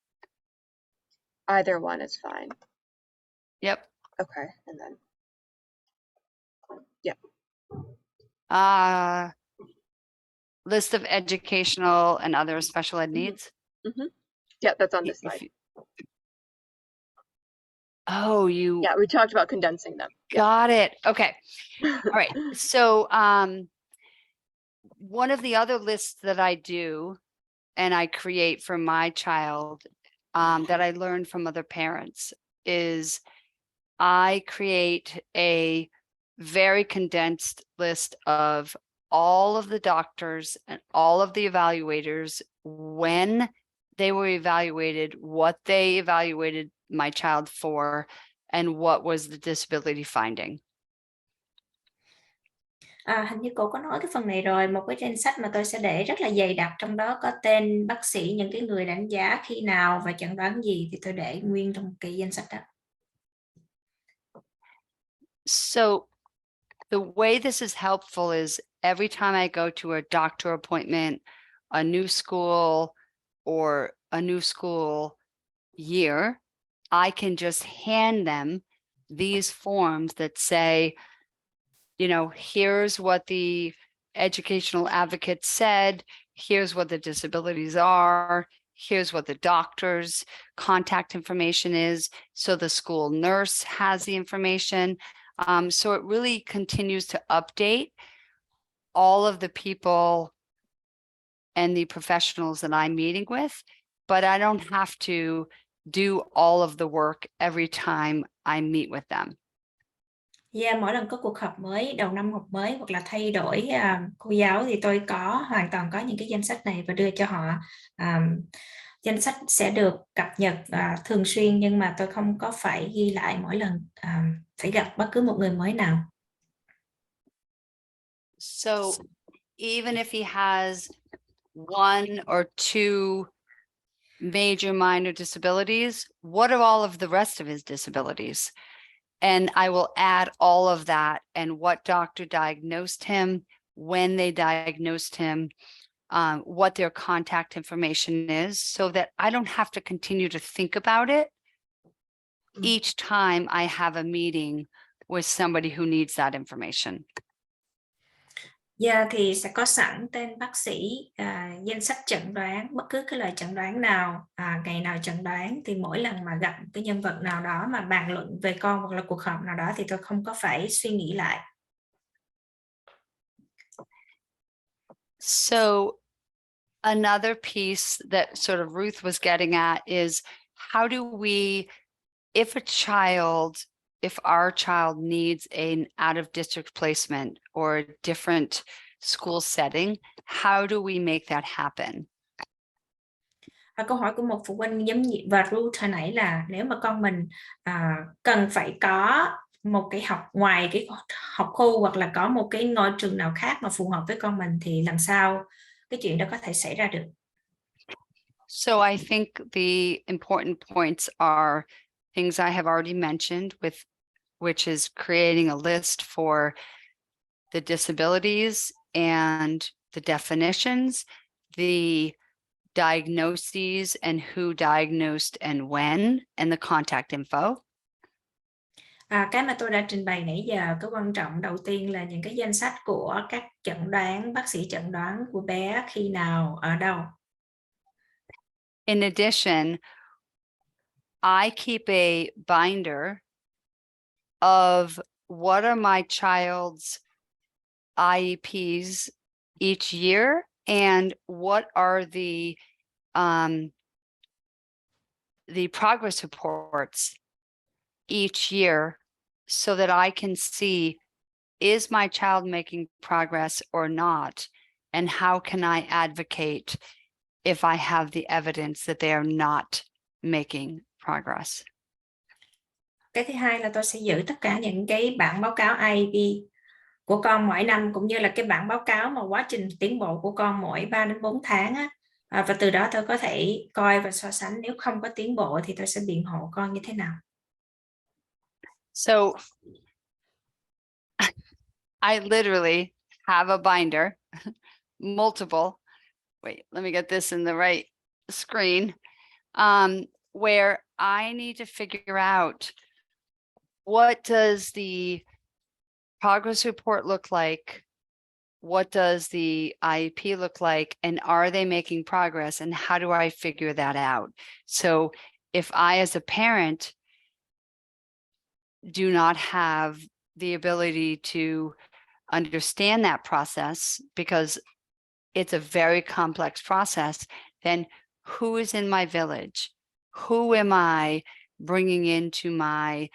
Either one is fine. Yep. Okay, and then. Yep. List of educational and other special ed needs. Mm-hmm. Yeah, that's on this slide. Oh, you. Yeah, we talked about condensing them. Got it. Okay. All right. So one of the other lists that I do and I create for my child that I learned from other parents is I create a very condensed list of all of the doctors and all of the evaluators, when they were evaluated, what they evaluated my child for, and what was the disability finding. Hình như cô có nói cái phần này rồi, một cái danh sách mà tôi sẽ để rất là dày đặc, trong đó có tên bác sĩ, những cái người đánh giá khi nào và chẩn đoán gì, thì tôi để nguyên trong cái danh sách đó. So the way this is helpful is every time I go to a doctor appointment a new school or a new school year, I can just hand them these forms that say, you know, here's what the educational advocate said, here's what the disabilities are, here's what the doctor's contact information is. So the school nurse has the information. So it really continues to update all of the people and the professionals that I'm meeting with, but I don't have to do all of the work every time I meet with them. Yeah, mỗi lần có cuộc họp mới, đầu năm học mới hoặc là thay đổi cô giáo thì tôi hoàn toàn có những cái danh sách này và đưa cho họ. Danh sách sẽ được cập nhật thường xuyên, nhưng mà tôi không có phải ghi lại mỗi lần phải gặp bất cứ một người mới nào. So even if he has one or two major minor disabilities, what are all of the rest of his disabilities? And I will add all of that and what doctor diagnosed him, when they diagnosed him, what their contact information is, so that I don't have to continue to think about it each time I have a meeting with somebody who needs that information. Yeah, thì sẽ có sẵn tên bác sĩ, danh sách chẩn đoán, bất cứ cái lời chẩn đoán nào, ngày nào chẩn đoán, thì mỗi lần mà gặp cái nhân vật nào đó mà bàn luận về con hoặc là cuộc họp nào đó thì tôi không có phải suy nghĩ lại. So another piece that sort of Ruth was getting at is, how do we, if our child needs an out-of-district placement or a different school setting, how do we make that happen? Câu hỏi của một phụ huynh giống như và Ruth hồi nãy là, nếu mà con mình cần phải có một cái học ngoài cái học khu hoặc là có một cái ngôi trường nào khác mà phù hợp với con mình, thì làm sao cái chuyện đó có thể xảy ra được? So I think the important points are things I have already mentioned, which is creating a list for the disabilities and the definitions, the diagnoses and who diagnosed and when, and the contact info. Cái mà tôi đã trình bày nãy giờ, cái quan trọng đầu tiên là những cái danh sách của các chẩn đoán, bác sĩ chẩn đoán của bé khi nào, ở đâu. In addition, I keep a binder of what are my child's IEPs each year, and what are the progress reports each year, so that I can see, is my child making progress or not, and how can I advocate if I have the evidence that they are not making progress. Cái thứ hai là tôi sẽ giữ tất cả những cái bản báo cáo IEP của con mỗi năm, cũng như là cái bản báo cáo mà quá trình tiến bộ của con mỗi 3 đến 4 tháng á. Và từ đó tôi có thể coi và so sánh, nếu không có tiến bộ thì tôi sẽ biện hộ con như thế nào. So I literally have a binder, multiple, wait, let me get this in the right screen, where I need to figure out, what does the progress report look like? What does the IEP look like? And are they making progress? And how do I figure that out? So if I, as a parent, do not have the ability to understand that process, because it's a very complex process, then who is in my village? Who am I bringing into my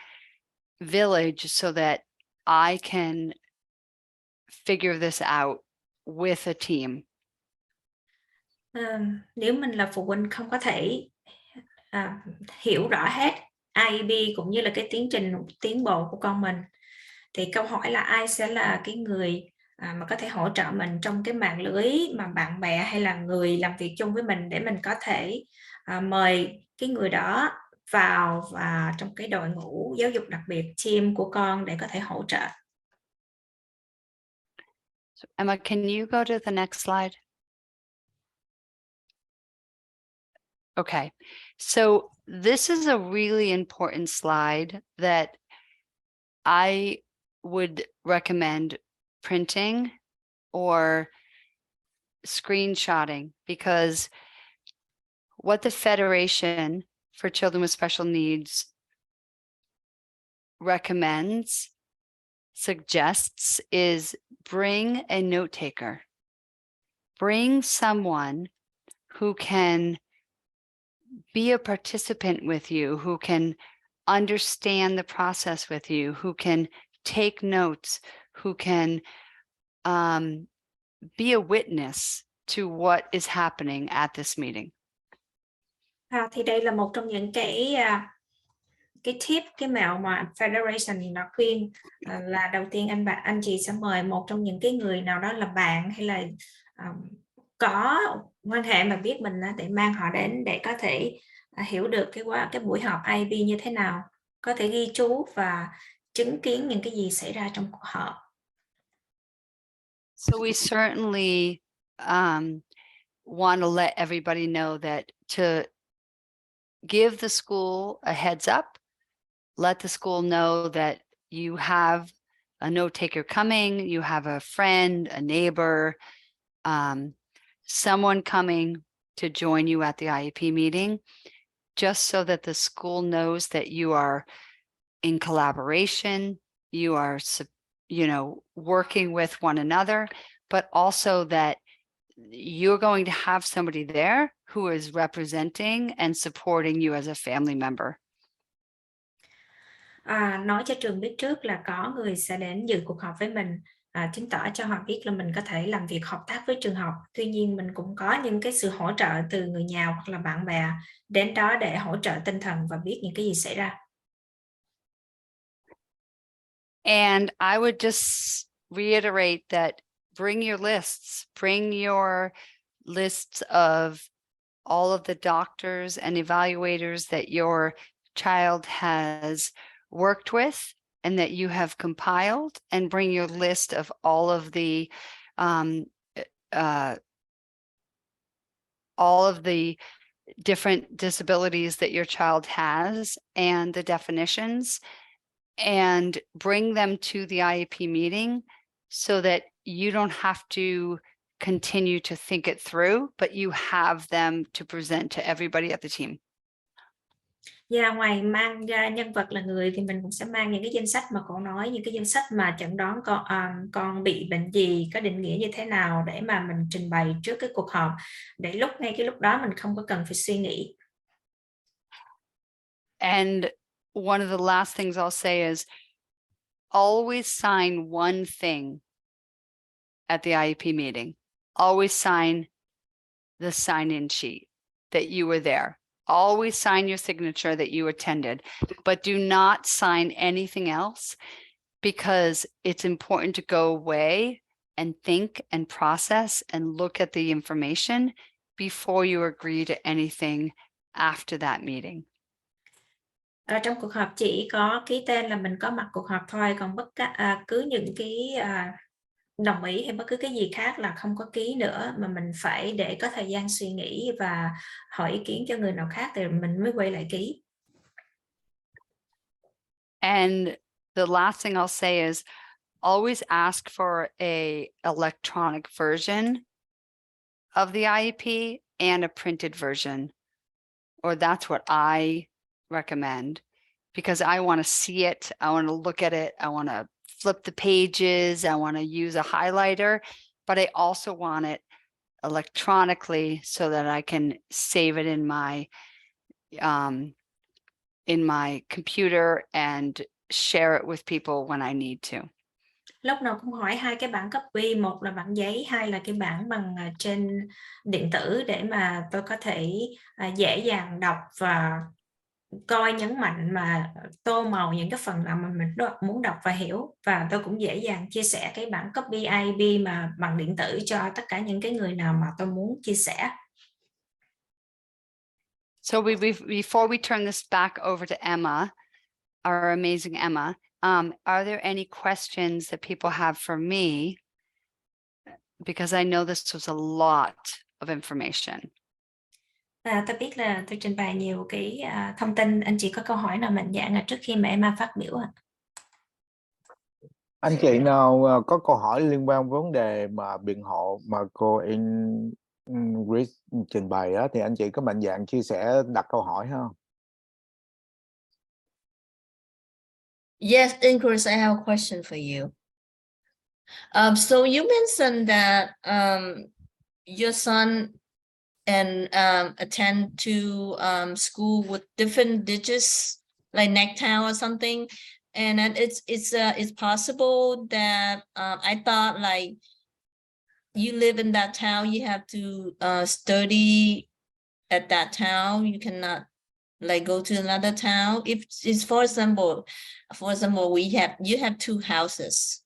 village so that I can figure this out with a team? Nếu mình là phụ huynh không có thể hiểu rõ hết IEP cũng như là cái tiến trình tiến bộ của con mình, thì câu hỏi là ai sẽ là cái người mà có thể hỗ trợ mình trong cái mạng lưới mà bạn bè hay là người làm việc chung với mình, để mình có thể mời cái người đó vào và trong cái đội ngũ giáo dục đặc biệt, team của con, để có thể hỗ trợ. So Emma, can you go to the next slide? Okay, so this is a really important slide that I would recommend printing or screenshotting, because what the Federation for Children with Special Needs recommends, suggests, is bring a note taker. Bring someone who can be a participant with you, who can understand the process with you, who can take notes, who can be a witness to what is happening at this meeting. Thì đây là một trong những cái tip, cái mẹo mà Federation nó khuyên là đầu tiên anh chị sẽ mời một trong những cái người nào đó là bạn hay là có quan hệ mà biết mình để mang họ đến để có thể hiểu được cái buổi họp IAP như thế nào, có thể ghi chú và chứng kiến những cái gì xảy ra trong cuộc họp. So we certainly want to let everybody know that to give the school a heads up, let the school know that you have a note taker coming, you have a friend, a neighbor, someone coming to join you at the IEP meeting, just so that the school knows that you are in collaboration, you are, working with one another, but also that you're going to have somebody there who is representing and supporting you as a family member. Nói cho trường biết trước là có người sẽ đến dự cuộc họp với mình, chứng tỏ cho họ biết là mình có thể làm việc hợp tác với trường học. Tuy nhiên mình cũng có những cái sự hỗ trợ từ người nhà hoặc là bạn bè đến đó để hỗ trợ tinh thần và biết những cái gì xảy ra. And I would just reiterate that bring your lists of all of the doctors and evaluators that your child has worked with and that you have compiled, and bring your list of all of the different disabilities that your child has and the definitions, and bring them to the IEP meeting so that you don't have to continue to think it through, but you have them to present to everybody at the team. Và ngoài mang ra nhân vật là người thì mình cũng sẽ mang những cái danh sách mà cậu nói, những cái danh sách mà chẩn đoán con bị bệnh gì, có định nghĩa như thế nào để mà mình trình bày trước cái cuộc họp, để ngay cái lúc đó mình không có cần phải suy nghĩ. And one of the last things I'll say is always sign one thing at the IEP meeting. Always sign the sign-in sheet that you were there. Always sign your signature that you attended, but do not sign anything else, because it's important to go away and think and process and look at the information before you agree to anything after that meeting. Trong cuộc họp chỉ có ký tên là mình có mặt cuộc họp thôi, còn cứ những cái đồng ý hay bất cứ cái gì khác là không có ký nữa, mà mình phải để có thời gian suy nghĩ và hỏi ý kiến cho người nào khác thì mình mới quay lại ký. And the last thing I'll say is always ask for a electronic version of the IEP and a printed version, or that's what I recommend, because I want to see it. I want to look at it. I want to flip the pages. I want to use a highlighter, but I also want it electronically so that I can save it in my computer and share it with people when I need to. Lúc nào cũng hỏi hai cái bản copy, một là bản giấy, hai là cái bản bằng trên điện tử, để mà tôi có thể dễ dàng đọc và coi, nhấn mạnh mà tô màu những cái phần nào mà mình muốn đọc và hiểu, và tôi cũng dễ dàng chia sẻ cái bản copy IEP mà bằng điện tử cho tất cả những cái người nào mà tôi muốn chia sẻ. So before we turn this back over to Emma, our amazing Emma, are there any questions that people have for me? Because I know this was a lot of information. Tôi biết là tôi trình bày nhiều cái thông tin. Anh chị có câu hỏi nào mạnh dạn trước khi mà Emma phát biểu ạ? Anh chị nào có câu hỏi liên quan vấn đề mà biện hộ mà cô Ingrid trình bày á, thì anh chị có mạnh dạn chia sẻ đặt câu hỏi không? Yes, Ingrid, I have a question for you. So you mentioned that your son and attend to school with different digits, like neck town or something, and then it's possible that I thought like you live in that town, you have to study at that town. You cannot like go to another town. If it's for example, you have two houses,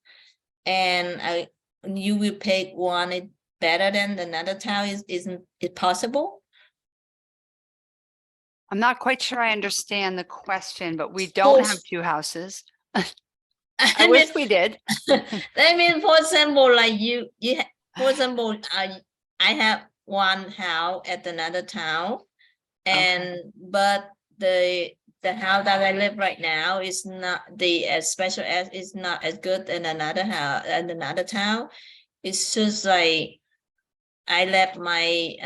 and you will pick one better than another town. Isn't it possible? I'm not quite sure I understand the question, but we don't have two houses. I wish we did. I mean, for example, like for example, I have one house at another town, and but the house that I live right now is not as special as is not as good in another house in another town. It's just like I let my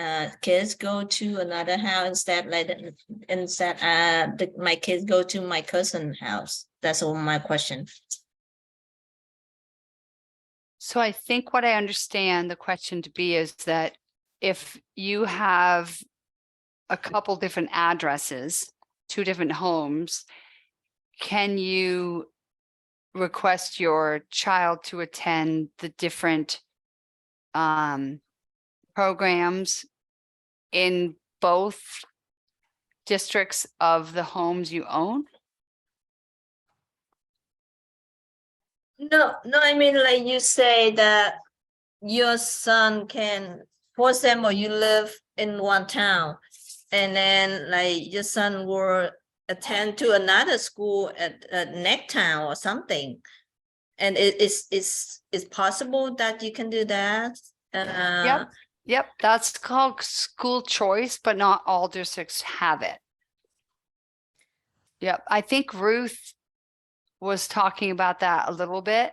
kids go to another house instead my kids go to my cousin's house. That's all my question. So I think what I understand the question to be is that if you have a couple different addresses, two different homes, can you request your child to attend the different programs in both districts of the homes you own? No, I mean, like you say that your son can, for example, you live in one town, and then like your son will attend to another school at next town or something, and it's possible that you can do that. Yep, that's called school choice, but not all districts have it. Yep, I think Ruth was talking about that a little bit.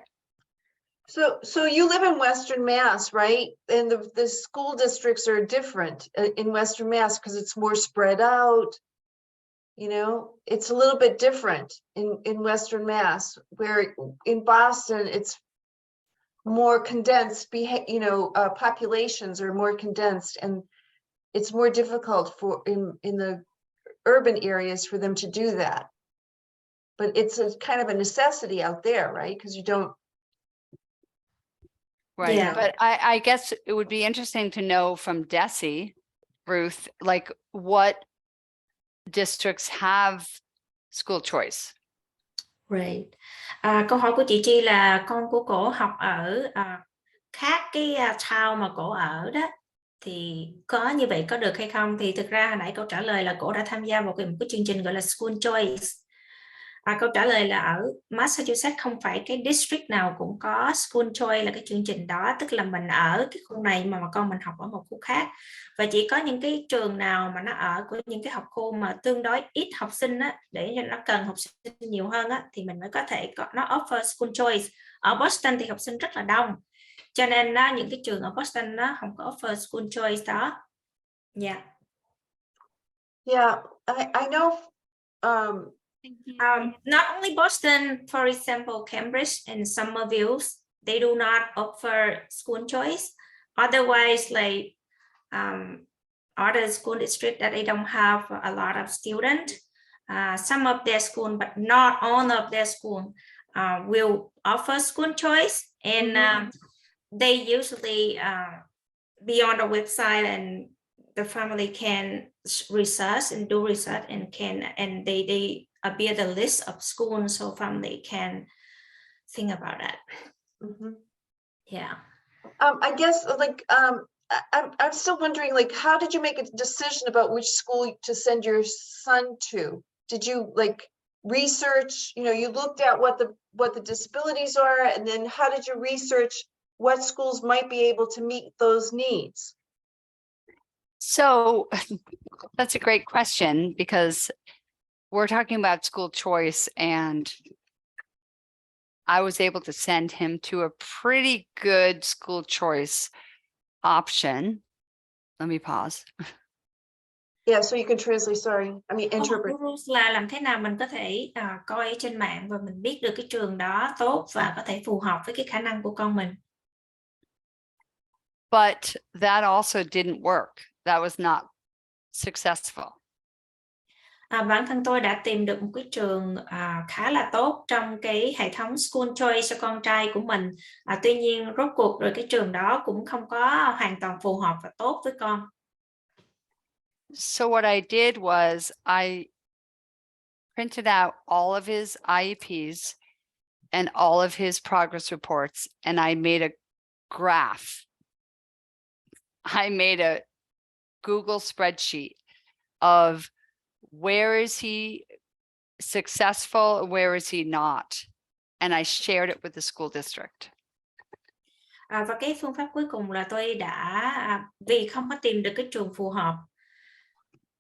So you live in Western Mass, right? And the school districts are different in Western Mass because it's more spread out. You know, it's a little bit different in Western Mass, where in Boston it's more condensed. Populations are more condensed, and it's more difficult for in the urban areas for them to do that. But it's a kind of a necessity out there, right? Because you don't. Right, Yeah. but I guess it would be interesting to know from Desi, Ruth, like what districts have school choice. Right. Câu hỏi của chị Chi là con của cổ học ở khác cái town mà cổ ở đó, thì có như vậy có được hay không? Thì thực ra hồi nãy câu trả lời là cổ đã tham gia vào một cái chương trình gọi là School Choice. Câu trả lời là ở Massachusetts không phải cái district nào cũng có School Choice là cái chương trình đó, tức là mình ở cái khu này mà con mình học ở một khu khác, và chỉ có những cái trường nào mà nó ở của những cái học khu mà tương đối ít học sinh á, để cho nó cần học sinh nhiều hơn á, thì mình mới có thể nó offer School Choice. Ở Boston thì học sinh rất là đông, cho nên những cái trường ở Boston nó không có offer School Choice đó. Yeah. Yeah, I know. Not only Boston, for example, Cambridge and Somerville, they do not offer school choice. Otherwise, like other school districts that they don't have a lot of students, some of their school, but not all of their school, will offer school choice, and they usually be on the website, and the family can research and do research and they appear the list of schools so family can think about that. Yeah. I guess like I'm still wondering, like, how did you make a decision about which school to send your son to? Did you like research, you looked at what the disabilities are, and then how did you research what schools might be able to meet those needs? So that's a great question because we're talking about school choice, and I was able to send him to a pretty good school choice option. Let me pause. Yeah, so you can translate, sorry, I mean Có một interpret. cái rules là làm thế nào mình có thể coi ở trên mạng và mình biết được cái trường đó tốt và có thể phù hợp với cái khả năng của con mình. But that also didn't work. That was not successful. Bản thân tôi đã tìm được một cái trường khá là tốt trong cái hệ thống school choice cho con trai của mình. Tuy nhiên rốt cuộc rồi cái trường đó cũng không có hoàn toàn phù hợp và tốt với con. So what I did was I printed out all of his IEPs and all of his progress reports, and I made a graph. I made a Google spreadsheet of where is he successful, where is he not, and I shared it with the school district. Và cái phương pháp cuối cùng là tôi đã vì không có tìm được cái trường phù hợp,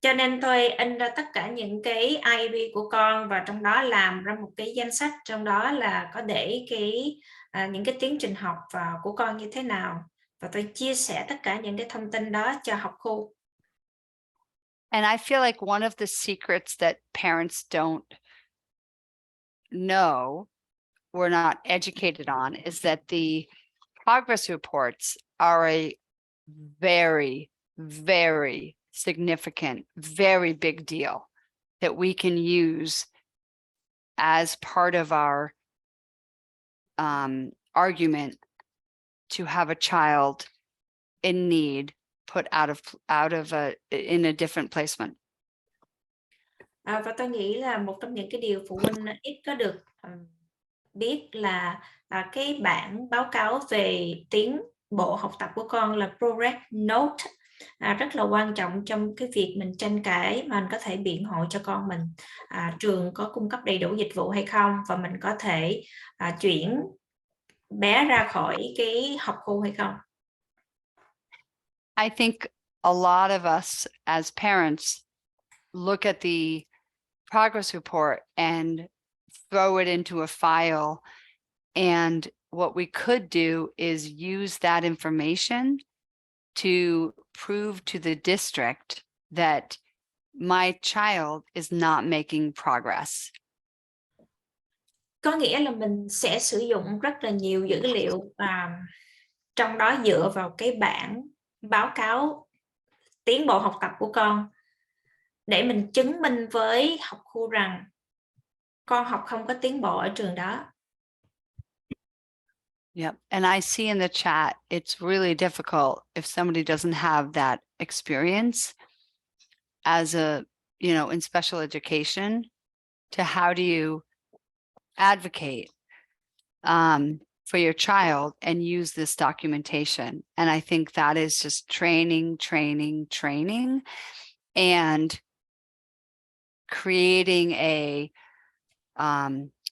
cho nên tôi in ra tất cả những cái IEP của con và trong đó làm ra một cái danh sách, trong đó là có để những cái tiến trình học của con như thế nào, và tôi chia sẻ tất cả những cái thông tin đó cho học khu. And I feel like one of the secrets that parents don't know, we're not educated on, is that the progress reports are a very, very significant, very big deal that we can use as part of our argument to have a child in need put in a different placement. Và tôi nghĩ là một trong những cái điều phụ huynh ít có được biết là cái bản báo cáo về tiến bộ học tập của con là progress note, rất là quan trọng trong cái việc mình tranh cãi mà mình có thể biện hộ cho con mình, trường có cung cấp đầy đủ dịch vụ hay không, và mình có thể chuyển bé ra khỏi cái học khu hay không. I think a lot of us as parents look at the progress report and throw it into a file. And what we could do is use that information to prove to the district that my child is not making progress. Có nghĩa là mình sẽ sử dụng rất là nhiều dữ liệu, trong đó dựa vào cái bản báo cáo tiến bộ học tập của con để mình chứng minh với học khu rằng con học không có tiến bộ ở trường đó. Yep. And I see in the chat, it's really difficult if somebody doesn't have that experience as in special education, to how do you advocate for your child and use this documentation. And I think that is just training, and creating a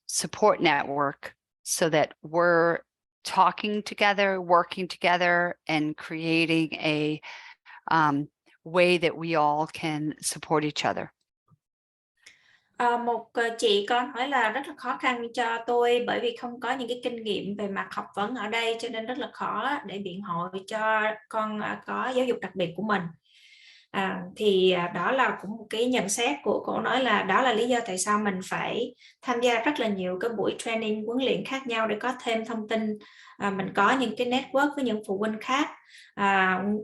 support network so that we're talking together, working together, and creating a way that we all can support each other. Một chị con hỏi là rất là khó khăn cho tôi bởi vì không có những cái kinh nghiệm về mặt học vấn ở đây, cho nên rất là khó để biện hộ cho con có giáo dục đặc biệt của mình. Thì đó là cũng một cái nhận xét của cô, nói là đó là lý do tại sao mình phải tham gia rất là nhiều cái buổi training, huấn luyện khác nhau để có thêm thông tin. Mình có những cái network với những phụ huynh khác.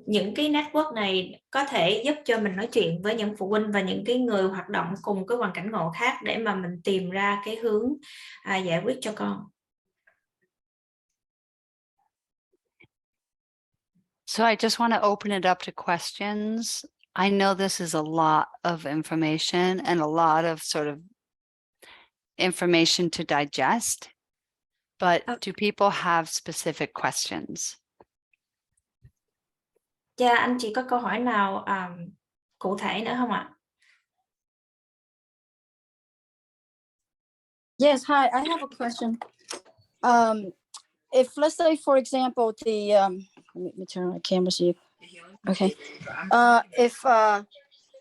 Những cái network này có thể giúp cho mình nói chuyện với những phụ huynh và những cái người hoạt động cùng cái hoàn cảnh ngộ khác để mà mình tìm ra cái hướng giải quyết cho con. So I just want to open it up to questions. I know this is a lot of information and a lot of sort of information to digest, but do people have specific questions? Dạ, anh chị có câu hỏi nào cụ thể nữa không ạ? Yes, hi, I have a question. If let's say, for example, let me turn on the camera so you Okay. If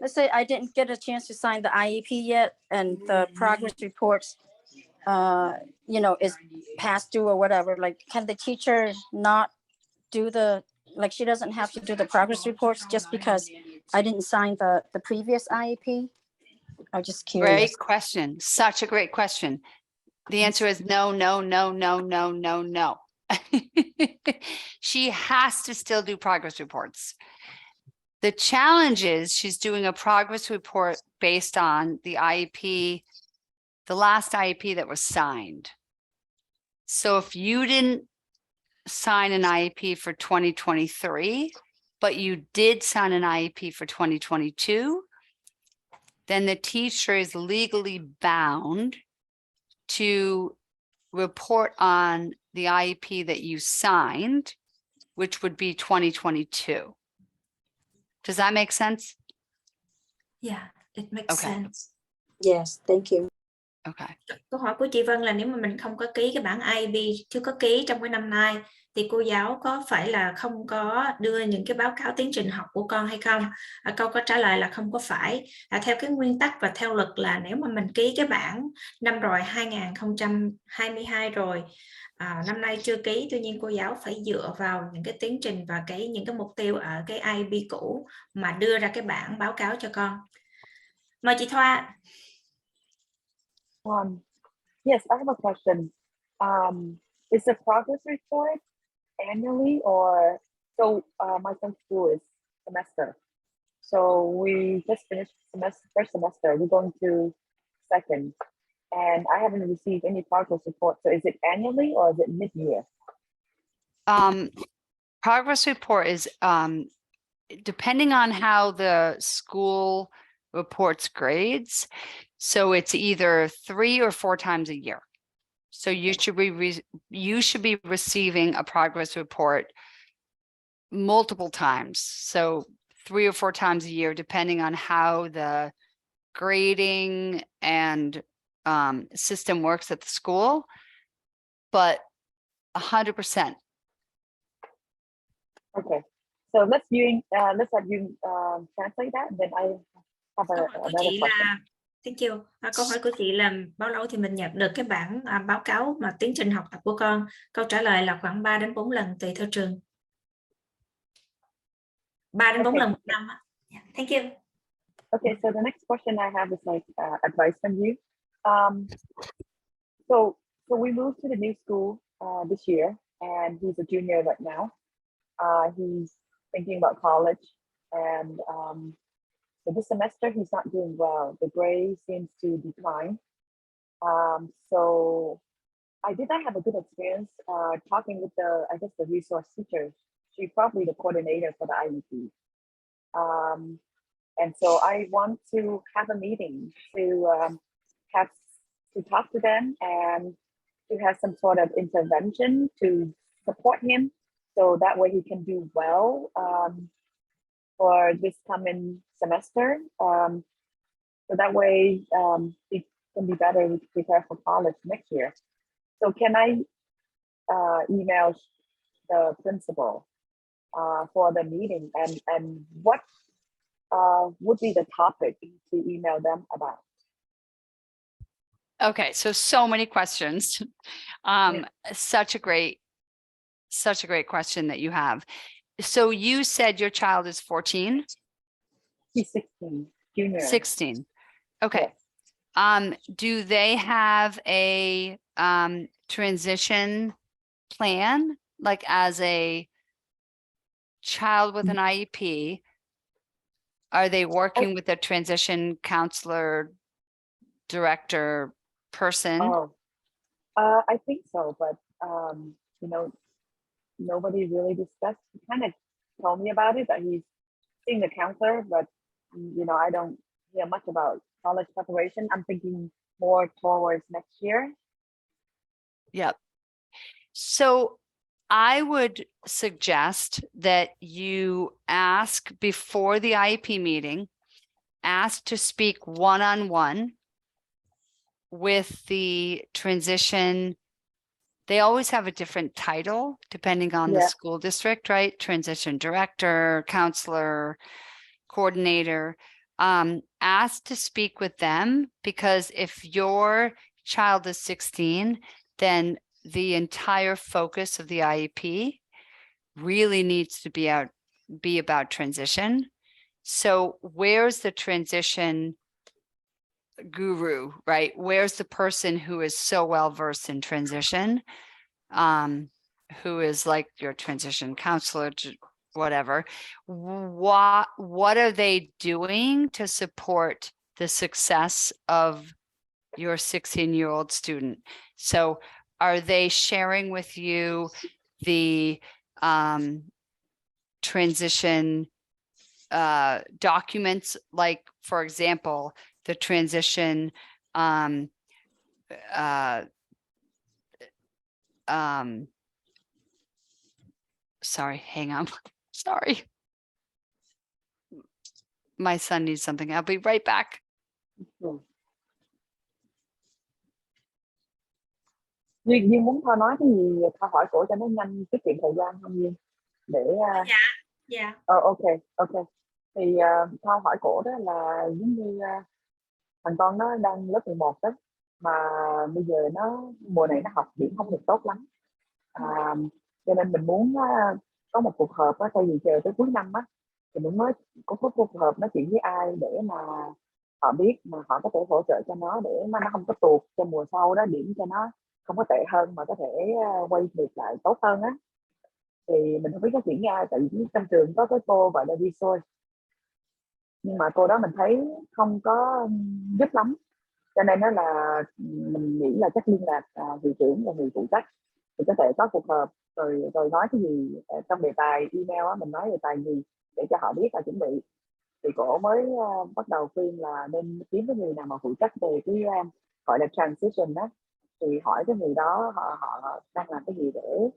let's say I didn't get a chance to sign the IEP yet, and the progress reports, is past due or whatever, like, can the teacher not do she doesn't have to do the progress reports just because I didn't sign the previous IEP? I'm just curious. Great question. Such a great question. The answer is no, no, no, no, no, no, no. She has to still do progress reports. The challenge is she's doing a progress report based on the IEP, the last IEP that was signed. So if you didn't sign an IEP for 2023, but you did sign an IEP for 2022, then the teacher is legally bound to report on the IEP that you signed, which would be 2022. Does that make sense? Yeah, it makes sense. Yes, thank you. Okay. Câu hỏi của chị Vân là nếu mà mình không có ký cái bản IEP, chưa có ký trong cái năm nay, thì cô giáo có phải là không có đưa những cái báo cáo tiến trình học của con hay không? Câu có trả lời là không có phải. Theo cái nguyên tắc và theo luật là nếu mà mình ký cái bản năm rồi 2022 rồi, năm nay chưa ký, tuy nhiên cô giáo phải dựa vào những cái tiến trình và những cái mục tiêu ở cái IEP cũ mà đưa ra cái bản báo cáo cho con. Mời chị Thoa. Yes, I have a question. Is the progress report annually, or so? My son's school is semester, so we just finished first semester. We're going to second, and I haven't received any progress report. So is it annually or is it mid-year? Progress report is depending on how the school reports grades. So it's either 3 or 4 times a year. So you should be receiving a progress report multiple times. So 3 or 4 times a year, depending on how the grading and system works at the school, but 100%. Okay, so let's have you translate that. Then I have another question. Thank you. Câu hỏi của chị là bao lâu thì mình nhận được cái bản báo cáo mà tiến trình học tập của con? Câu trả lời là khoảng 3 đến 4 lần tùy theo trường. 3 đến 4 lần một năm. Yeah, thank you. Okay, so the next question I have is like advice from you. So we moved to the new school this year, and he's a junior right now. He's thinking about college, and so this semester he's not doing well. The grade seems to decline. So I did not have a good experience talking with the resource teacher. She's probably the coordinator for the IEP. And so I want to have a meeting to talk to them and to have some sort of intervention to support him, so that way he can do well for this coming semester. So that way he can be better prepared for college next year. So can I email the principal for the meeting, and what would be the topic to email them about? Okay, so many questions. Such a great question that you have. So you said your child is 14? He's 16, junior. 16. Okay. Yes. Do they have a transition plan, like as a child with an IEP? Are they working with a transition counselor, director, person? Oh, I think so, but nobody really discussed. He kind of told me about it, that he's seeing the counselor, but I don't hear much about college preparation. I'm thinking more towards next year. Yep. So I would suggest that you ask before the IEP meeting, ask to speak one-on-one with the transition they always have a different title depending on the Yeah. school district, right? Transition director, counselor, coordinator. Ask to speak with them, because if your child is 16, then the entire focus of the IEP really needs to be about transition. So where's the transition guru, right? Where's the person who is so well versed in transition, who is like your transition counselor, whatever? What are they doing to support the success of your 16-year-old student? So are they sharing with you the transition documents, like, for example, the transition sorry, hang on. Sorry. My son needs something. I'll be right back. Duyên muốn Thoa nói cái gì, Thoa hỏi cổ cho nó nhanh, tiết kiệm thời gian không Duyên? Để Dạ. ok. Thì Thoa hỏi cổ đó là giống như thằng con nó đang lớp 11 đó, mà bây giờ nó mùa này nó học điểm không được tốt lắm, cho nên mình muốn có một cuộc họp á, thay vì chờ tới cuối năm á, thì mình mới có cuộc họp nói chuyện với ai để mà họ biết, mà họ có thể hỗ trợ cho nó để mà nó không có tụt cho mùa sau đó, điểm cho nó không có tệ hơn mà có thể quay được lại tốt hơn á. Thì mình không biết nói chuyện với ai, tại vì trong trường có cái cô gọi là resource, nhưng mà cô đó mình thấy không có giúp lắm, cho nên đó là mình nghĩ là chắc liên lạc hiệu trưởng và người phụ trách thì có thể có cuộc họp rồi nói cái gì trong đề tài email á, mình nói đề tài gì để cho họ biết là chuẩn bị. Thì cổ mới bắt đầu khuyên là nên kiếm cái người nào mà phụ trách về cái gọi là transition đó, thì hỏi cái người đó họ đang làm cái gì để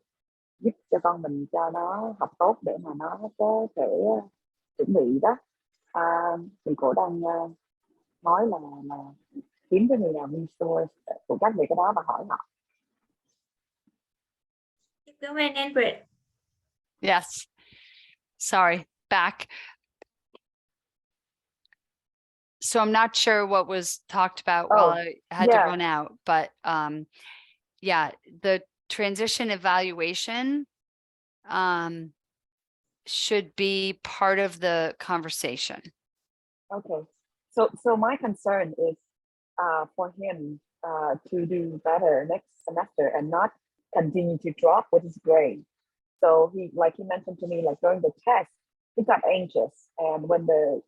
giúp cho con mình cho nó học tốt để mà nó có thể chuẩn bị đó. Thì cổ đang nói là kiếm cái người nào resource phụ trách về cái đó và hỏi họ. Go ahead, Ingrid. Yes. Sorry, back. So I'm not sure what was talked about while I had to run out, but yeah, the transition evaluation should be part of the conversation. Okay, so my concern is for him to do better next semester and not continue to drop with his grade. So he mentioned to me, like during the test, he got anxious, and when the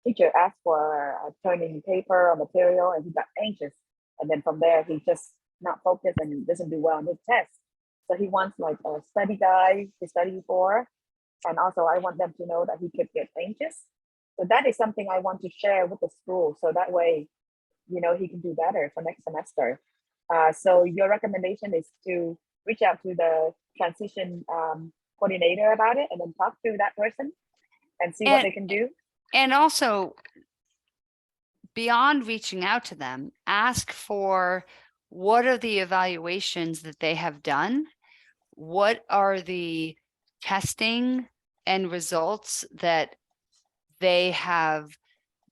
teacher asked for turning paper or material, and he got anxious, and then from there he just not focused and doesn't do well on his test. So he wants like a study guide to study for, and also I want them to know that he could get anxious. So that is something I want to share with the school, so that way, you know, he can do better for next semester. So your recommendation is to reach out to the transition coordinator about it, and then talk to that person and see what they can do. And also, beyond reaching out to them, ask for what are the evaluations that they have done? What are the testing and results that they have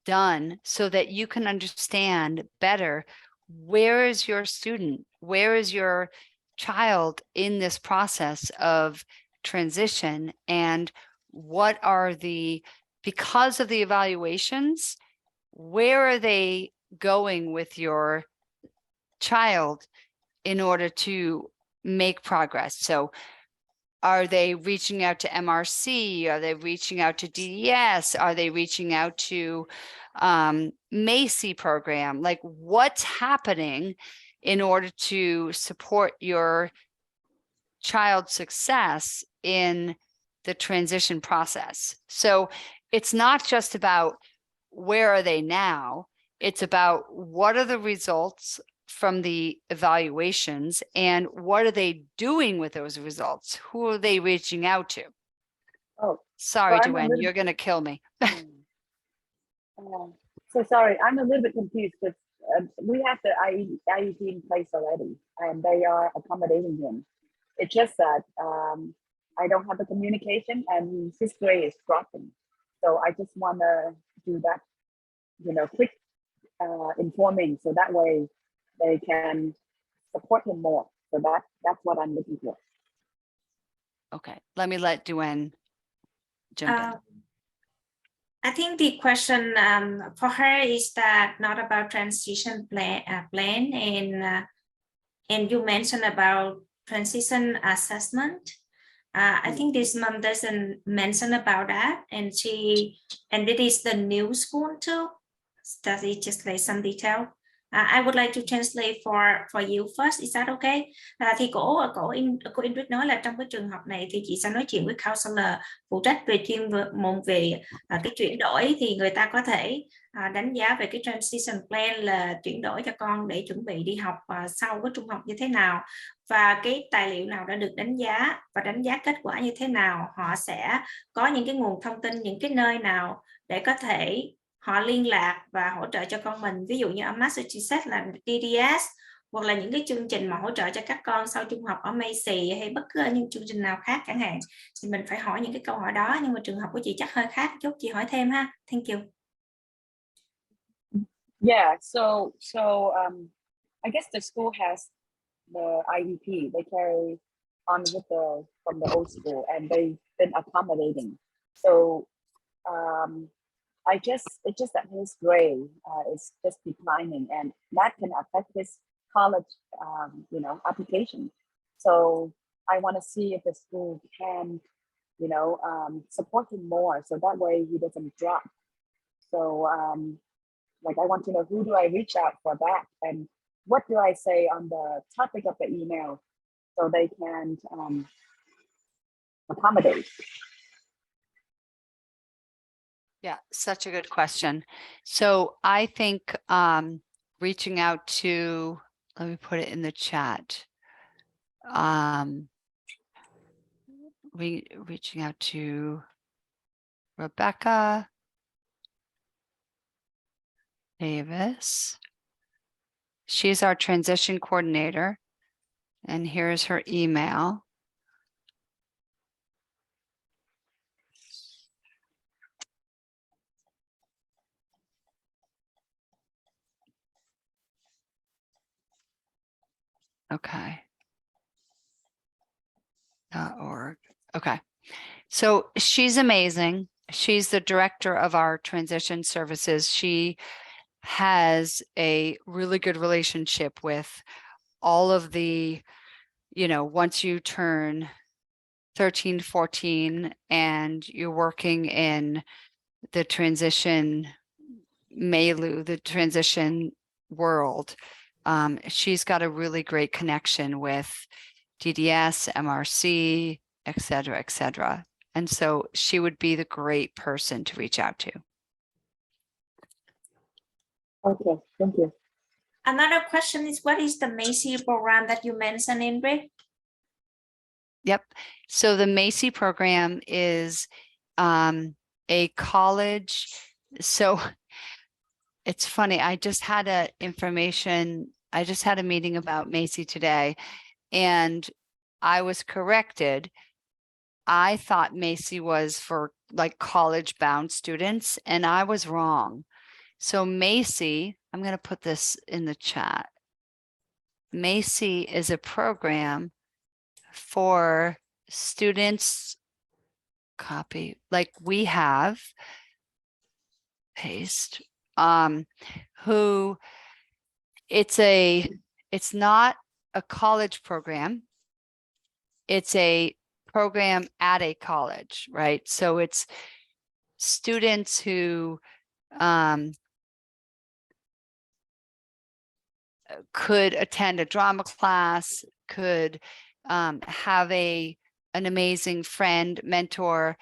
done, so that you can understand better, where is your student, where is your child in this process of transition, and what are the, because of the evaluations, where are they going with your child in order to make progress? So are they reaching out to MRC? Are they reaching out to DES? Are they reaching out to Macy program? Like, what's happening in order to support your child's success in the transition process? So it's not just about where are they now, it's about what are the results from the evaluations and what are they doing with those results? Who are they reaching out to? Oh, sorry, well, Duane, you're going to kill me. So sorry, I'm a little bit confused because we have the IEP in place already, and they are accommodating him. It's just that I don't have the communication, and his grade is dropping. So I just want to do that, quick informing, so that way they can support him more. So that's what I'm looking for. Okay, let me let Duane jump in. I think the question for her is that not about transition plan, and you mentioned about transition assessment. I think this mom doesn't mention about that, and it is the new school too. Does it just like some detail? I would like to translate for you first. Is that okay? Thì cô Ingrid nói là trong cái trường hợp này thì chị sẽ nói chuyện với counselor phụ trách về chuyên môn về cái chuyển đổi, thì người ta có thể đánh giá về cái transition plan là chuyển đổi cho con để chuẩn bị đi học sau cái trung học như thế nào, và cái tài liệu nào đã được đánh giá và đánh giá kết quả như thế nào. Họ sẽ có những cái nguồn thông tin, những cái nơi nào để có thể họ liên lạc và hỗ trợ cho con mình. Ví dụ như ở Massachusetts là DDS, hoặc là những cái chương trình mà hỗ trợ cho các con sau trung học ở Macy hay bất cứ những chương trình nào khác chẳng hạn, thì mình phải hỏi những cái câu hỏi đó. Nhưng mà trường hợp của chị chắc hơi khác chút, chị hỏi thêm ha. Thank you. Yeah, so I guess the school has the IEP. They carry on with from the old school, and they've been accommodating. So it's just that his grade is just declining, and that can affect his college, application. So I want to see if the school can, support him more, so that way he doesn't drop. So I want to know, who do I reach out for that, and what do I say on the topic of the email so they can accommodate? Yeah, such a good question. So I think reaching out to, let me put it in the chat. Reaching out to Rebecca Davis. She's our transition coordinator, and here's her email. Okay. .org. Okay. So she's amazing. She's the director of our transition services. She has a really good relationship with all of the, once you turn 13, 14, and you're working in the transition milieu, the transition world, she's got a really great connection with DDS, MRC, et cetera, et cetera. And so she would be the great person to reach out to. Okay, thank you. Another question is, what is the Macy program that you mentioned, Ingrid? Yep. So the Macy program is a college. So it's funny. I just had a meeting about Macy today, and I was corrected. I thought Macy was for like college bound students, and I was wrong. So Macy, I'm going to put this in the chat. Macy is a program for students, copy, like we have, paste, who it's not a college program. It's a program at a college, right? So it's students who could attend a drama class, could have an amazing friend, mentor,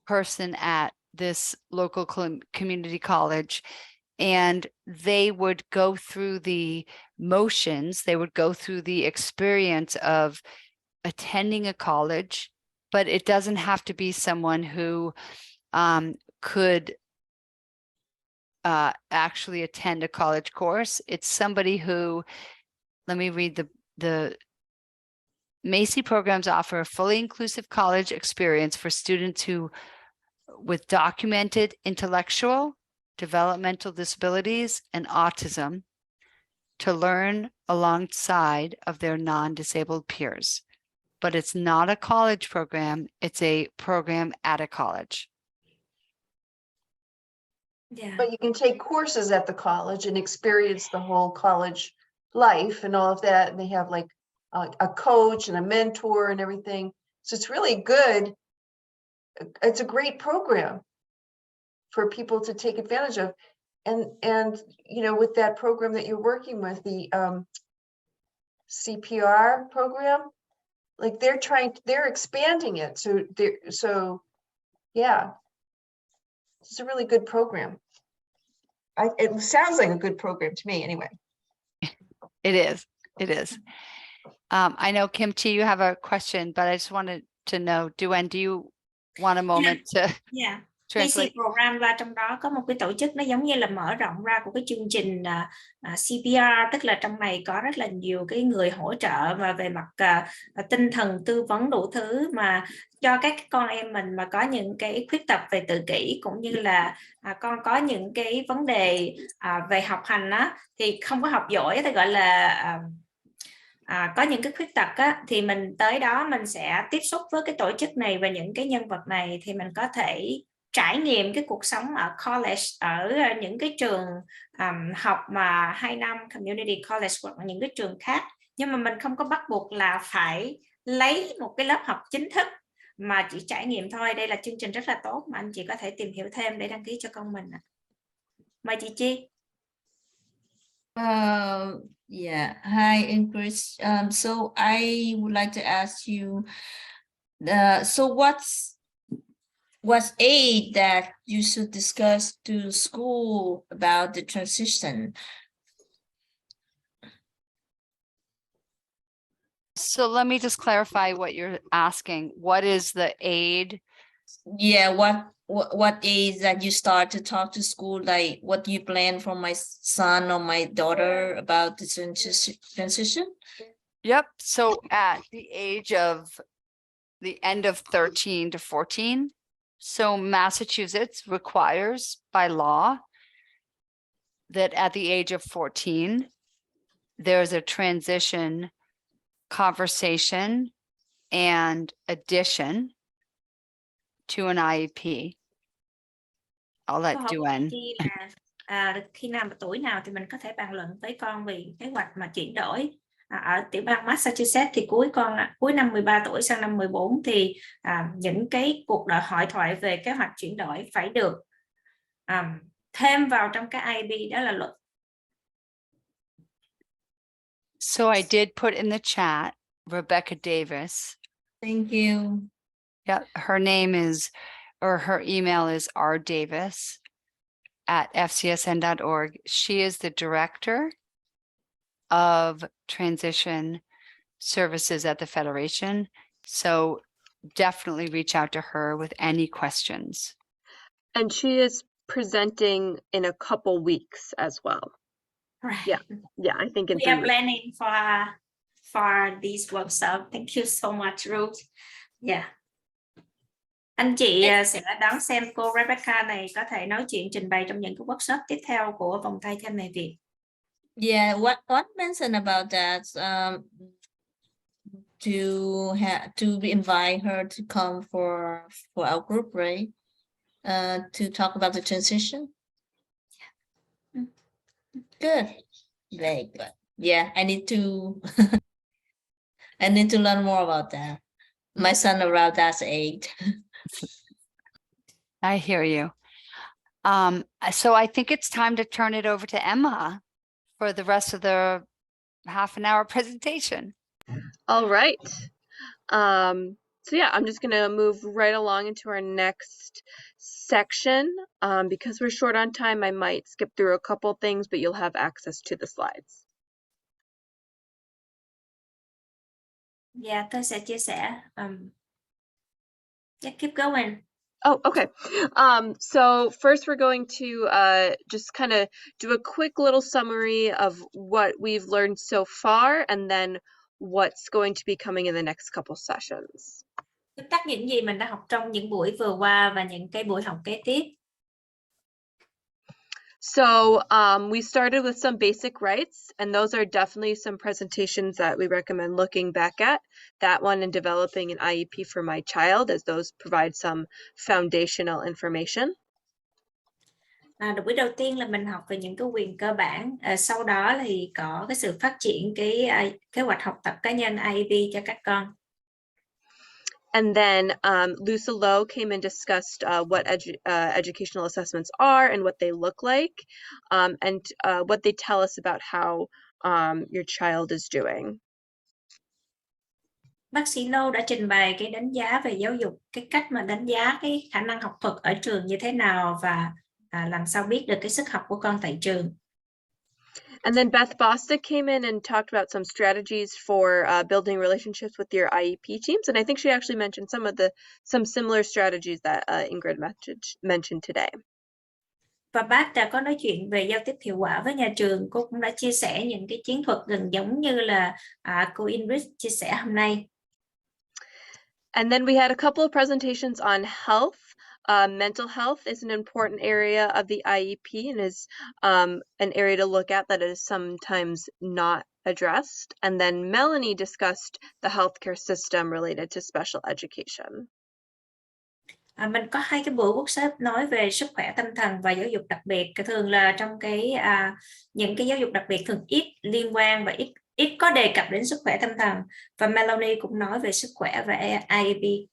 person at this local community college, and they would go through the motions, they would go through the experience of attending a college, but it doesn't have to be someone who could actually attend a college course. It's somebody who, let me read the Macy programs offer a fully inclusive college experience for students who with documented intellectual, developmental disabilities, and autism to learn alongside of their non-disabled peers. But it's not a college program, it's a program at a college. Yeah. But you can take courses at the college and experience the whole college life and all of that. And they have like a coach and a mentor and everything. So it's really good. It's a great program for people to take advantage of. And you know, with that program that you're working with, the CPR program, like they're expanding it. So yeah, it's a really good program. It sounds like a good program to me anyway. It is. It is. I know, Kim Chi, you have a question, but I just wanted to know, Duan, do you want a moment to Yeah. translate? PC program là trong đó có một cái tổ chức nó giống như là mở rộng ra của cái chương trình CPR, tức là trong này có rất là nhiều cái người hỗ trợ và về mặt tinh thần tư vấn đủ thứ mà cho các con em mình mà có những cái khuyết tật về tự kỷ cũng như là con có những cái vấn đề về học hành á, thì không có học giỏi thì gọi là có những cái khuyết tật á, thì mình tới đó mình sẽ tiếp xúc với cái tổ chức này và những cái nhân vật này thì mình có thể trải nghiệm cái cuộc sống ở college, ở những cái trường học mà 2 năm community college hoặc những cái trường khác, nhưng mà mình không có bắt buộc là phải lấy một cái lớp học chính thức mà chỉ trải nghiệm thôi. Đây là chương trình rất là tốt mà anh chị có thể tìm hiểu thêm để đăng ký cho con mình. Mời chị Chi. Yeah. Hi, Ingrid. So I would like to ask you, so what's aid that you should discuss to school about the transition? So let me just clarify what you're asking. What is the aid? Yeah, what age that you start to talk to school, like what you plan for my son or my daughter about the transition? Yep. So at the age of the end of 13 to 14. So Massachusetts requires by law that at the age of 14, there's a transition conversation and addition to an IEP. I'll let Duan. Khi nào mà tuổi nào thì mình có thể bàn luận với con về kế hoạch mà chuyển đổi. Ở tiểu bang Massachusetts thì cuối năm 13 tuổi sang năm 14 thì những cái cuộc hội thoại về kế hoạch chuyển đổi phải được thêm vào trong cái IEP, đó là luật. So I did put in the chat Rebecca Davis. Thank you. Yeah, her name is, or her email is rdavis@fcsn.org. She is the director of transition services at the Federation. So definitely reach out to her with any questions. And she is presenting in a couple weeks as well. Right. Yeah, I think in we are planning for this workshop. Thank you so much, Ruth. Yeah. Anh chị sẽ đón xem cô Rebecca này có thể nói chuyện trình bày trong những cái workshop tiếp theo của vòng tay Cha Mẹ Việt. Yeah, what mentioned about that, to invite her to come for our group, right? To talk about the transition. Good, very good. Yeah, I need to learn more about that. My son around that age. I hear you. So I think it's time to turn it over to Emma for the rest of the half-an-hour presentation. All right. So yeah, I'm just gonna move right along into our next section. Because we're short on time, I might skip through a couple things, but you'll have access to the slides. Yeah, tôi sẽ chia sẻ. Yeah, keep going. Oh, okay. So first we're going to just kind of do a quick little summary of what we've learned so far and then what's going to be coming in the next couple sessions. Tóm tắt những gì mình đã học trong những buổi vừa qua và những cái buổi học kế tiếp. So we started with some basic rights, and those are definitely some presentations that we recommend looking back at. That one and developing an IEP for my child, as those provide some foundational information. Buổi đầu tiên là mình học về những cái quyền cơ bản. Sau đó thì có cái sự phát triển cái kế hoạch học tập cá nhân IEP cho các con. And then Lusa Lowe came and discussed what educational assessments are and what they look like, and what they tell us about how your child is doing. Bác sĩ Lowe đã trình bày cái đánh giá về giáo dục, cái cách mà đánh giá cái khả năng học thuật ở trường như thế nào và làm sao biết được cái sức học của con tại trường. And then Beth Bostic came in and talked about some strategies for building relationships with your IEP teams, and I think she actually mentioned some similar strategies that Ingrid mentioned today. Và bác đã có nói chuyện về giao tiếp hiệu quả với nhà trường. Cô cũng đã chia sẻ những cái chiến thuật gần giống như là cô Ingrid chia sẻ hôm nay. And then we had a couple of presentations on health. Mental health is an important area of the IEP and is an area to look at that is sometimes not addressed. And then Melanie discussed the healthcare system related to special education. Mình có hai cái buổi workshop nói về sức khỏe tâm thần và giáo dục đặc biệt. Thường là trong những cái giáo dục đặc biệt thường ít liên quan và ít có đề cập đến sức khỏe tâm thần. Và Melanie cũng nói về sức khỏe và IEP.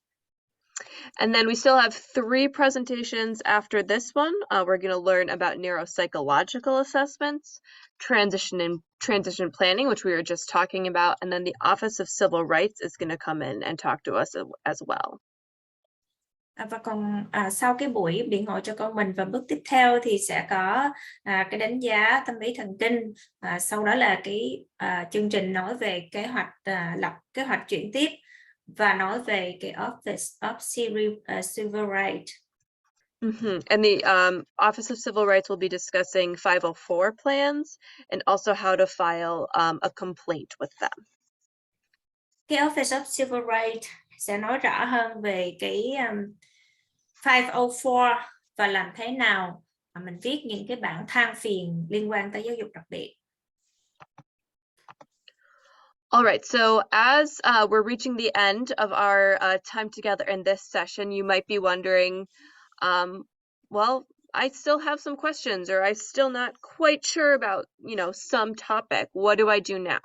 And then we still have 3 presentations after this one. We're going to learn about neuropsychological assessments, transition planning, which we were just talking about, and then the Office of Civil Rights is going to come in and talk to us as well. Và còn sau cái buổi biện hộ cho con mình và bước tiếp theo thì sẽ có cái đánh giá tâm lý thần kinh. Sau đó là cái chương trình nói về kế hoạch lập kế hoạch chuyển tiếp và nói về cái Office of Civil Rights. And the Office of Civil Rights will be discussing 504 plans and also how to file a complaint with them. Cái Office of Civil Rights sẽ nói rõ hơn về cái 504 và làm thế nào mà mình viết những cái bản than phiền liên quan tới giáo dục đặc biệt. All right, so as we're reaching the end of our time together in this session, you might be wondering, well, I still have some questions, or I'm still not quite sure about, some topic. What do I do now?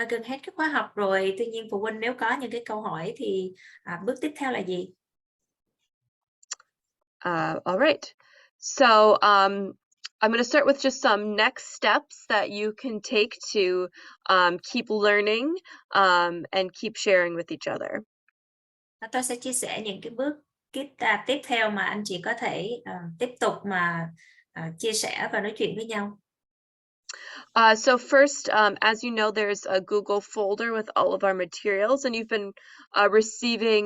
Gần hết cái khóa học rồi, tuy nhiên phụ huynh nếu có những cái câu hỏi thì bước tiếp theo là gì? All right, so I'm going to start with just some next steps that you can take to keep learning and keep sharing with each other. Tôi sẽ chia sẻ những cái bước tiếp theo mà anh chị có thể tiếp tục mà chia sẻ và nói chuyện với nhau. So first, as you know, there's a Google folder with all of our materials, and you've been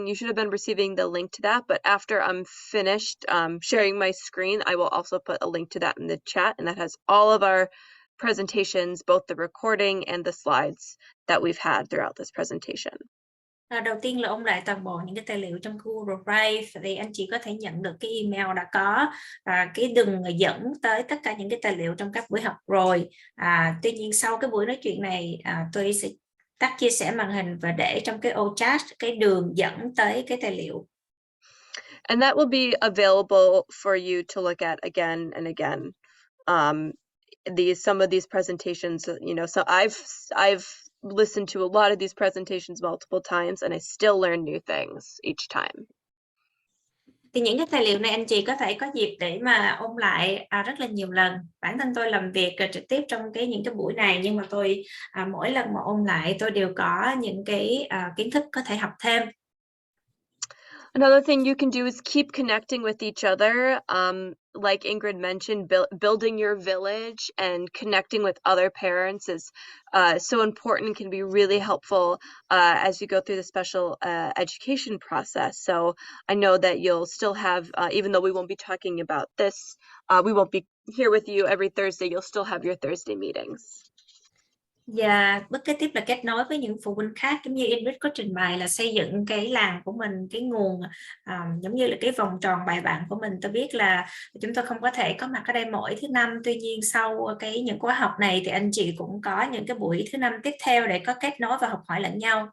you should have been receiving the link to that, but after I'm finished sharing my screen, I will also put a link to that in the chat, and that has all of our presentations, both the recording and the slides that we've had throughout this presentation. Đầu tiên là ôn lại toàn bộ những cái tài liệu trong Google Drive thì anh chị có thể nhận được cái email đã có cái đường dẫn tới tất cả những cái tài liệu trong các buổi học rồi. Tuy nhiên sau cái buổi nói chuyện này tôi sẽ tắt chia sẻ màn hình và để trong cái ô chat cái đường dẫn tới cái tài liệu. And that will be available for you to look at again and again. Some of these presentations, so I've listened to a lot of these presentations multiple times and I still learn new things each time. Thì những cái tài liệu này anh chị có thể có dịp để mà ôn lại rất là nhiều lần. Bản thân tôi làm việc trực tiếp trong những cái buổi này, nhưng mà tôi mỗi lần mà ôn lại tôi đều có những cái kiến thức có thể học thêm. Another thing you can do is keep connecting with each other. Like Ingrid mentioned, building your village and connecting with other parents is so important and can be really helpful as you go through the special education process. So I know that you'll still have, even though we won't be talking about this, we won't be here with you every Thursday, you'll still have your Thursday meetings. Và bước kế tiếp là kết nối với những phụ huynh khác, giống như Ingrid có trình bày là xây dựng cái làng của mình, cái nguồn giống như là cái vòng tròn bài bản của mình. Tôi biết là chúng tôi không có thể có mặt ở đây mỗi thứ năm, tuy nhiên sau những khóa học này thì anh chị cũng có những cái buổi thứ năm tiếp theo để có kết nối và học hỏi lẫn nhau.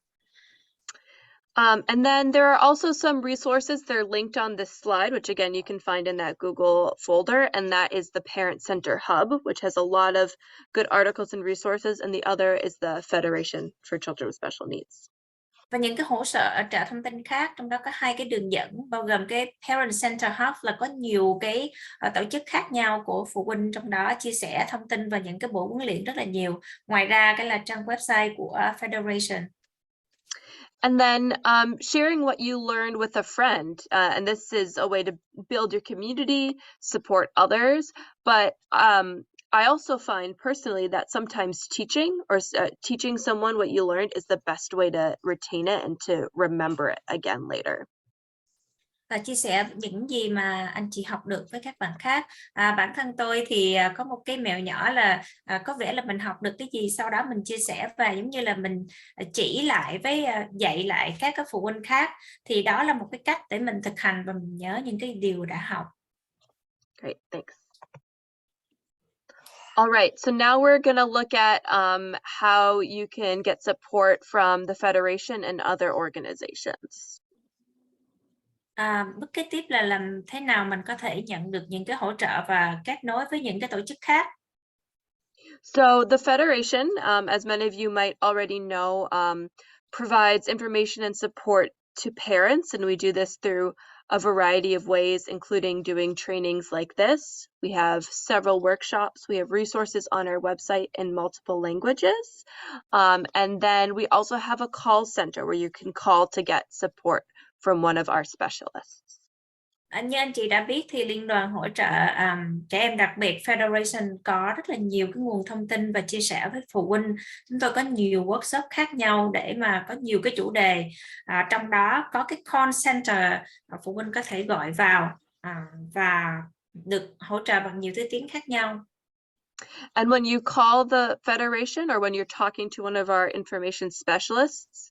And then there are also some resources, they're linked on this slide, which again, you can find in that Google folder, and that is the Parent Center Hub, which has a lot of good articles and resources, and the other is the Federation for Children with Special Needs. Và những cái hỗ trợ thông tin khác, trong đó có 2 cái đường dẫn, bao gồm cái Parent Center Hub là có nhiều cái tổ chức khác nhau của phụ huynh, trong đó chia sẻ thông tin và những cái buổi huấn luyện rất là nhiều. Ngoài ra cái là trang website của Federation. And then sharing what you learned with a friend, and this is a way to build your community, support others, but I also find personally that sometimes teaching someone what you learned is the best way to retain it and to remember it again later. Và chia sẻ những gì mà anh chị học được với các bạn khác. Bản thân tôi thì có một cái mẹo nhỏ là có vẻ là mình học được cái gì sau đó mình chia sẻ, và giống như là mình chỉ lại với dạy lại các phụ huynh khác, thì đó là một cái cách để mình thực hành và mình nhớ những cái điều đã học. Great, thanks. All right, so now we're going to look at how you can get support from the Federation and other organizations. Bước kế tiếp là làm thế nào mình có thể nhận được những cái hỗ trợ và kết nối với những cái tổ chức khác. So the Federation, as many of you might already know, provides information and support to parents, and we do this through a variety of ways, including doing trainings like this. We have several workshops. We have resources on our website in multiple languages. And then we also have a call center where you can call to get support from one of our specialists. Như anh chị đã biết thì Liên đoàn hỗ trợ trẻ em đặc biệt Federation có rất là nhiều cái nguồn thông tin và chia sẻ với phụ huynh. Chúng tôi có nhiều workshop khác nhau để mà có nhiều cái chủ đề. Trong đó có cái call center phụ huynh có thể gọi vào và được hỗ trợ bằng nhiều thứ tiếng khác nhau. And when you call the Federation or when you're talking to one of our information specialists,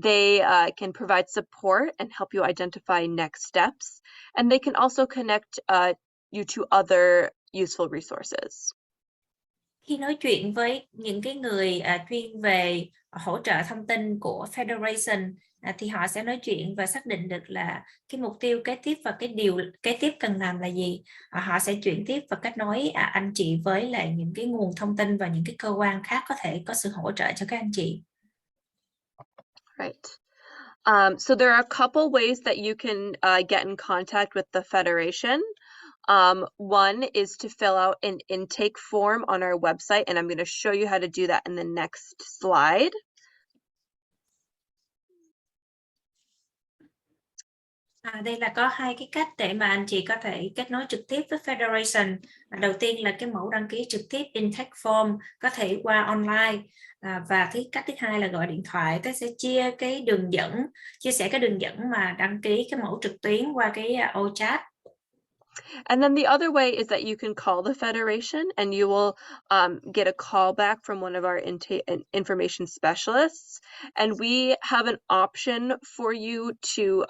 they can provide support and help you identify next steps. And they can also connect you to other useful resources. Khi nói chuyện với những cái người chuyên về hỗ trợ thông tin của Federation thì họ sẽ nói chuyện và xác định được là cái mục tiêu kế tiếp và cái điều kế tiếp cần làm là gì. Họ sẽ chuyển tiếp và kết nối anh chị với lại những cái nguồn thông tin và những cái cơ quan khác có thể có sự hỗ trợ cho các anh chị. Right. So there are a couple ways that you can get in contact with the Federation. One is to fill out an intake form on our website, and I'm going to show you how to do that in the next slide. Đây là có 2 cái cách để mà anh chị có thể kết nối trực tiếp với Federation. Đầu tiên là cái mẫu đăng ký trực tiếp intake form có thể qua online, và cách thứ hai là gọi điện thoại. Tôi sẽ chia sẻ cái đường dẫn mà đăng ký cái mẫu trực tuyến qua cái ô chat. And then the other way is that you can call the Federation and you will get a call back from one of our information specialists. And we have an option for you to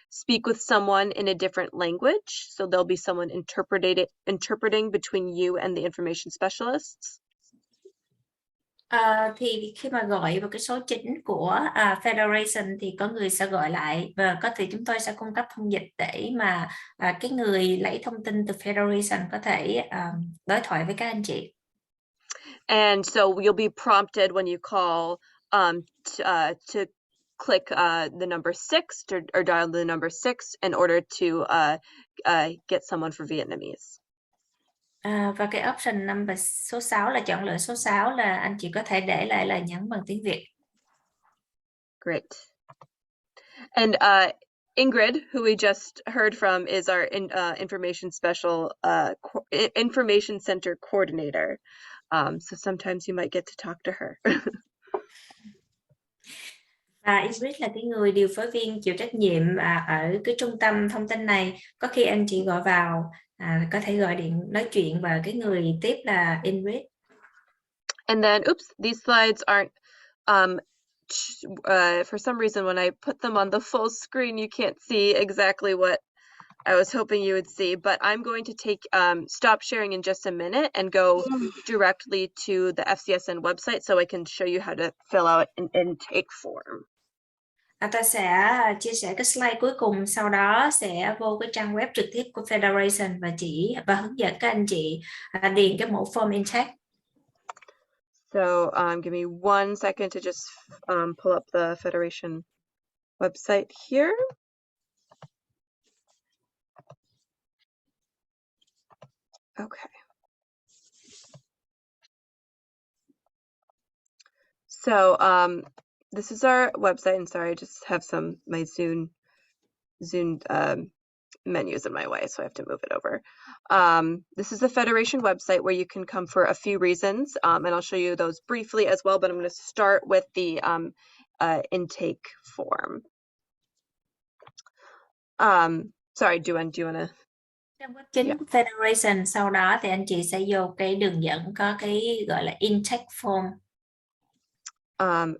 speak with someone in a different language. So there'll be someone interpreting between you and the information specialists. Thì khi mà gọi vào cái số chính của Federation thì có người sẽ gọi lại, và có thể chúng tôi sẽ cung cấp thông dịch để mà cái người lấy thông tin từ Federation có thể đối thoại với các anh chị. And so you'll be prompted when you call to click the number 6 or dial the number 6 in order to get someone for Vietnamese. Và cái option number số 6 là chọn lựa số 6 là anh chị có thể để lại lời nhắn bằng tiếng Việt. Great. And Ingrid, who we just heard from, is our information center coordinator. So sometimes you might get to talk to her. Và Ingrid là cái người điều phối viên chịu trách nhiệm ở cái trung tâm thông tin này. Có khi anh chị gọi vào, có thể gọi điện nói chuyện, và cái người tiếp là Ingrid. And then, oops, these slides aren't, for some reason, when I put them on the full screen, you can't see exactly what I was hoping you would see, but I'm going to stop sharing in just a minute and go directly to the FCSN website so I can show you how to fill out an intake form. Ta sẽ chia sẻ cái slide cuối cùng, sau đó sẽ vô cái trang web trực tiếp của Federation và hướng dẫn các anh chị điền cái mẫu form intake. So give me 1 second to just pull up the Federation website here. Okay. So this is our website, and sorry, I just have my Zoom menus in my way, so I have to move it over. This is the Federation website where you can come for a few reasons, and I'll show you those briefly as well, but I'm going to start with the intake form. Sorry, do you want to? Trang web chính của Federation, sau đó thì anh chị sẽ vô cái đường dẫn có cái gọi là intake form.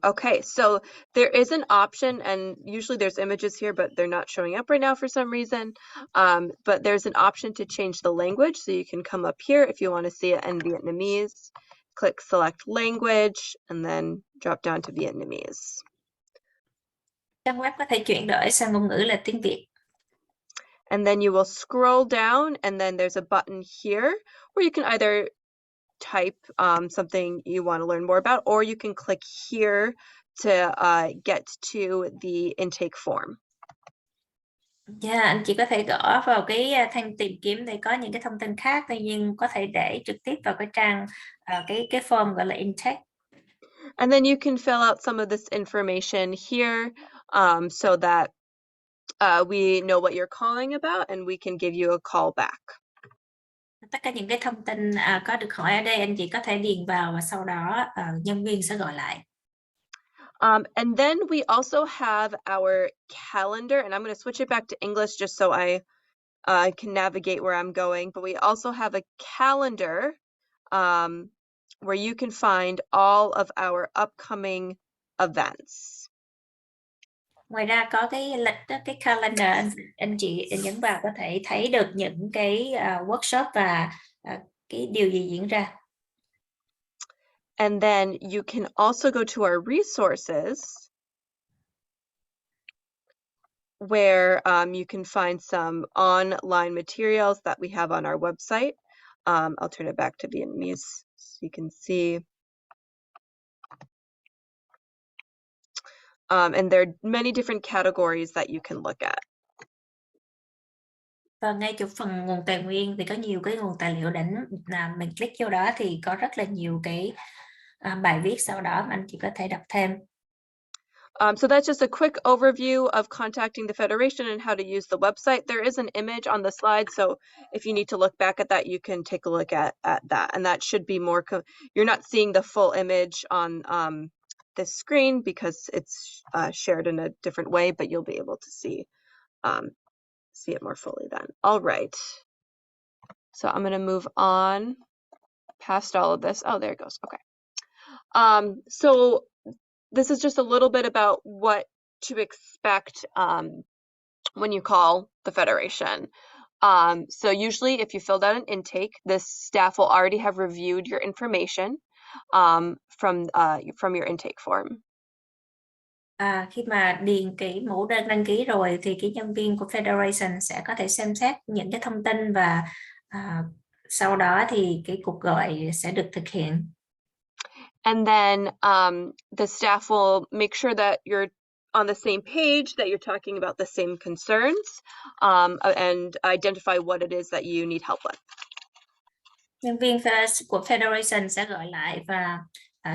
Okay, so there is an option, and usually there's images here, but they're not showing up right now for some reason. But there's an option to change the language, so you can come up here if you want to see it in Vietnamese. Click select language, and then drop down to Vietnamese. Trang web có thể chuyển đổi sang ngôn ngữ là tiếng Việt. And then you will scroll down, and then there's a button here where you can either type something you want to learn more about, or you can click here to get to the intake form. Anh chị có thể gõ vào cái thanh tìm kiếm để có những cái thông tin khác, tuy nhiên có thể để trực tiếp vào cái trang cái form gọi là intake. And then you can fill out some of this information here so that we know what you're calling about, and we can give you a call back. Tất cả những cái thông tin có được hỏi ở đây anh chị có thể điền vào, và sau đó nhân viên sẽ gọi lại. And then we also have our calendar, and I'm going to switch it back to English just so I can navigate where I'm going. But we also have a calendar where you can find all of our upcoming events. Ngoài ra có cái lịch đó, cái calendar, anh chị nhấn vào có thể thấy được những cái workshop và cái điều gì diễn ra. And then you can also go to our resources, where you can find some online materials that we have on our website. I'll turn it back to Vietnamese so you can see. And there are many different categories that you can look at. Và ngay chỗ phần nguồn tài nguyên thì có nhiều cái nguồn tài liệu đánh, mình click vô đó thì có rất là nhiều cái bài viết sau đó mà anh chị có thể đọc thêm. So that's just a quick overview of contacting the Federation and how to use the website. There is an image on the slide, so if you need to look back at that, you can take a look at that. And that should be more, you're not seeing the full image on this screen because it's shared in a different way, but you'll be able to see it more fully then. All right. So I'm going to move on past all of this. Oh, there it goes. Okay. So this is just a little bit about what to expect when you call the Federation. So usually if you filled out an intake, this staff will already have reviewed your information from your intake form. Khi mà điền cái mẫu đơn đăng ký rồi thì cái nhân viên của Federation sẽ có thể xem xét những cái thông tin, và sau đó thì cái cuộc gọi sẽ được thực hiện. And then the staff will make sure that you're on the same page, that you're talking about the same concerns, and identify what it is that you need help with. Nhân viên của Federation sẽ gọi lại và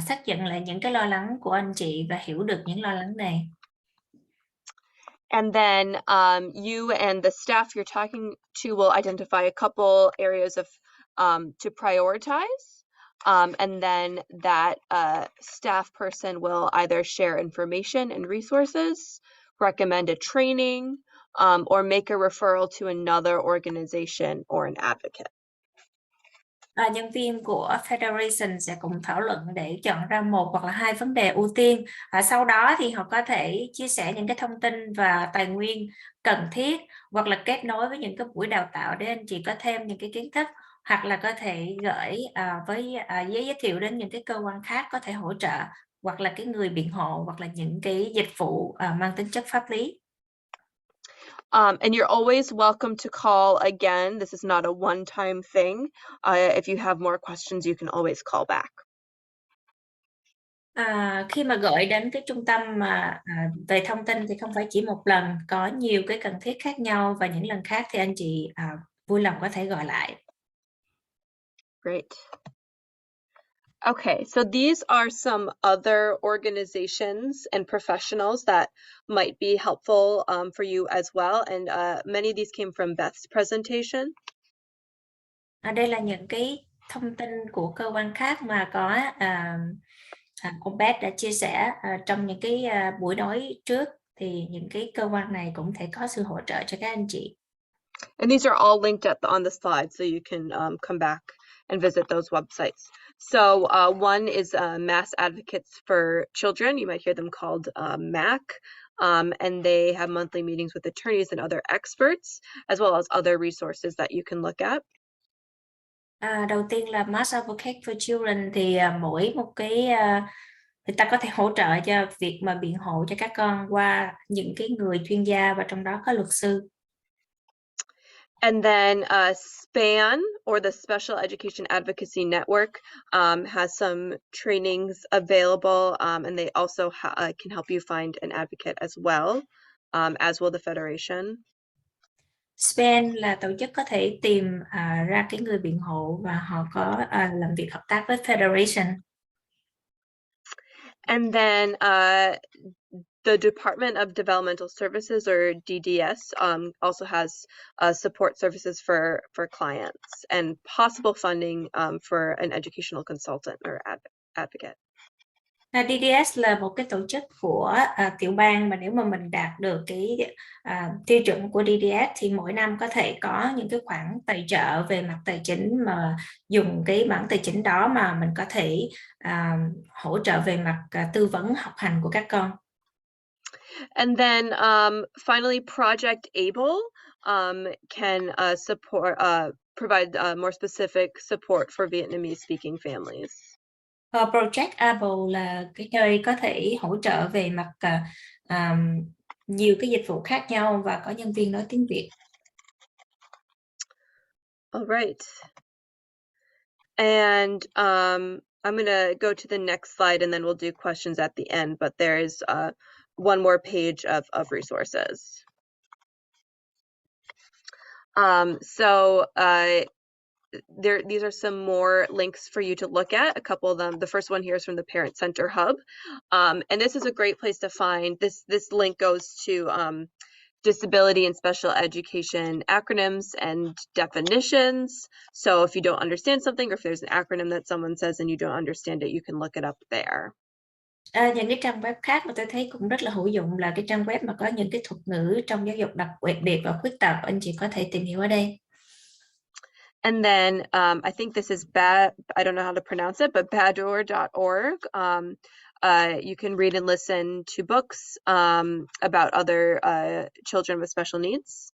xác nhận lại những cái lo lắng của anh chị và hiểu được những lo lắng này. And then you and the staff you're talking to will identify a couple areas of to prioritize. And then that staff person will either share information and resources, recommend a training, or make a referral to another organization or an advocate. Nhân viên của Federation sẽ cùng thảo luận để chọn ra một hoặc là hai vấn đề ưu tiên. Sau đó thì họ có thể chia sẻ những cái thông tin và tài nguyên cần thiết, hoặc là kết nối với những cái buổi đào tạo để anh chị có thêm những cái kiến thức, hoặc là có thể gửi với giới thiệu đến những cái cơ quan khác có thể hỗ trợ, hoặc là cái người biện hộ, hoặc là những cái dịch vụ mang tính chất pháp lý. And you're always welcome to call again. This is not a one-time thing. If you have more questions, you can always call back. Khi mà gọi đến cái trung tâm về thông tin thì không phải chỉ một lần, có nhiều cái cần thiết khác nhau, và những lần khác thì anh chị vui lòng có thể gọi lại. Great. Okay, so these are some other organizations and professionals that might be helpful for you as well. And many of these came from Beth's presentation. Đây là những cái thông tin của cơ quan khác mà có cô Beth đã chia sẻ trong những cái buổi nói trước, thì những cái cơ quan này cũng thể có sự hỗ trợ cho các anh chị. And these are all linked on the slide, so you can come back and visit those websites. So one is Mass Advocates for Children. You might hear them called MAC. And they have monthly meetings with attorneys and other experts, as well as other resources that you can look at. Đầu tiên là Mass Advocate for Children, thì mỗi một cái người ta có thể hỗ trợ cho việc mà biện hộ cho các con qua những cái người chuyên gia, và trong đó có luật sư. And then SPAN, or the Special Education Advocacy Network, has some trainings available, and they also can help you find an advocate as well, as will the Federation. SPAN là tổ chức có thể tìm ra cái người biện hộ, và họ có làm việc hợp tác với Federation. And then the Department of Developmental Services, or DDS, also has support services for clients and possible funding for an educational consultant or advocate. DDS là một cái tổ chức của tiểu bang, mà nếu mà mình đạt được cái tiêu chuẩn của DDS thì mỗi năm có thể có những cái khoản tài trợ về mặt tài chính, mà dùng cái bản tài chính đó mà mình có thể hỗ trợ về mặt tư vấn học hành của các con. And then finally, Project Able can provide more specific support for Vietnamese-speaking families. Project Able là cái nơi có thể hỗ trợ về mặt nhiều cái dịch vụ khác nhau, và có nhân viên nói tiếng Việt. All right. And I'm going to go to the next slide, and then we'll do questions at the end, but there's one more page of resources. These are some more links for you to look at. A couple of them. The first one here is from the Parent Center Hub, and this is a great place to find this. This link goes to disability and special education acronyms and definitions. So if you don't understand something, or if there's an acronym that someone says and you don't understand it, you can look it up there. Những cái trang web khác mà tôi thấy cũng rất là hữu dụng là cái trang web mà có những cái thuật ngữ trong giáo dục đặc biệt và khuyết tật, anh chị có thể tìm hiểu ở đây. And then I think this is I don't know how to pronounce it, but badur.org. You can read and listen to books about other children with special needs.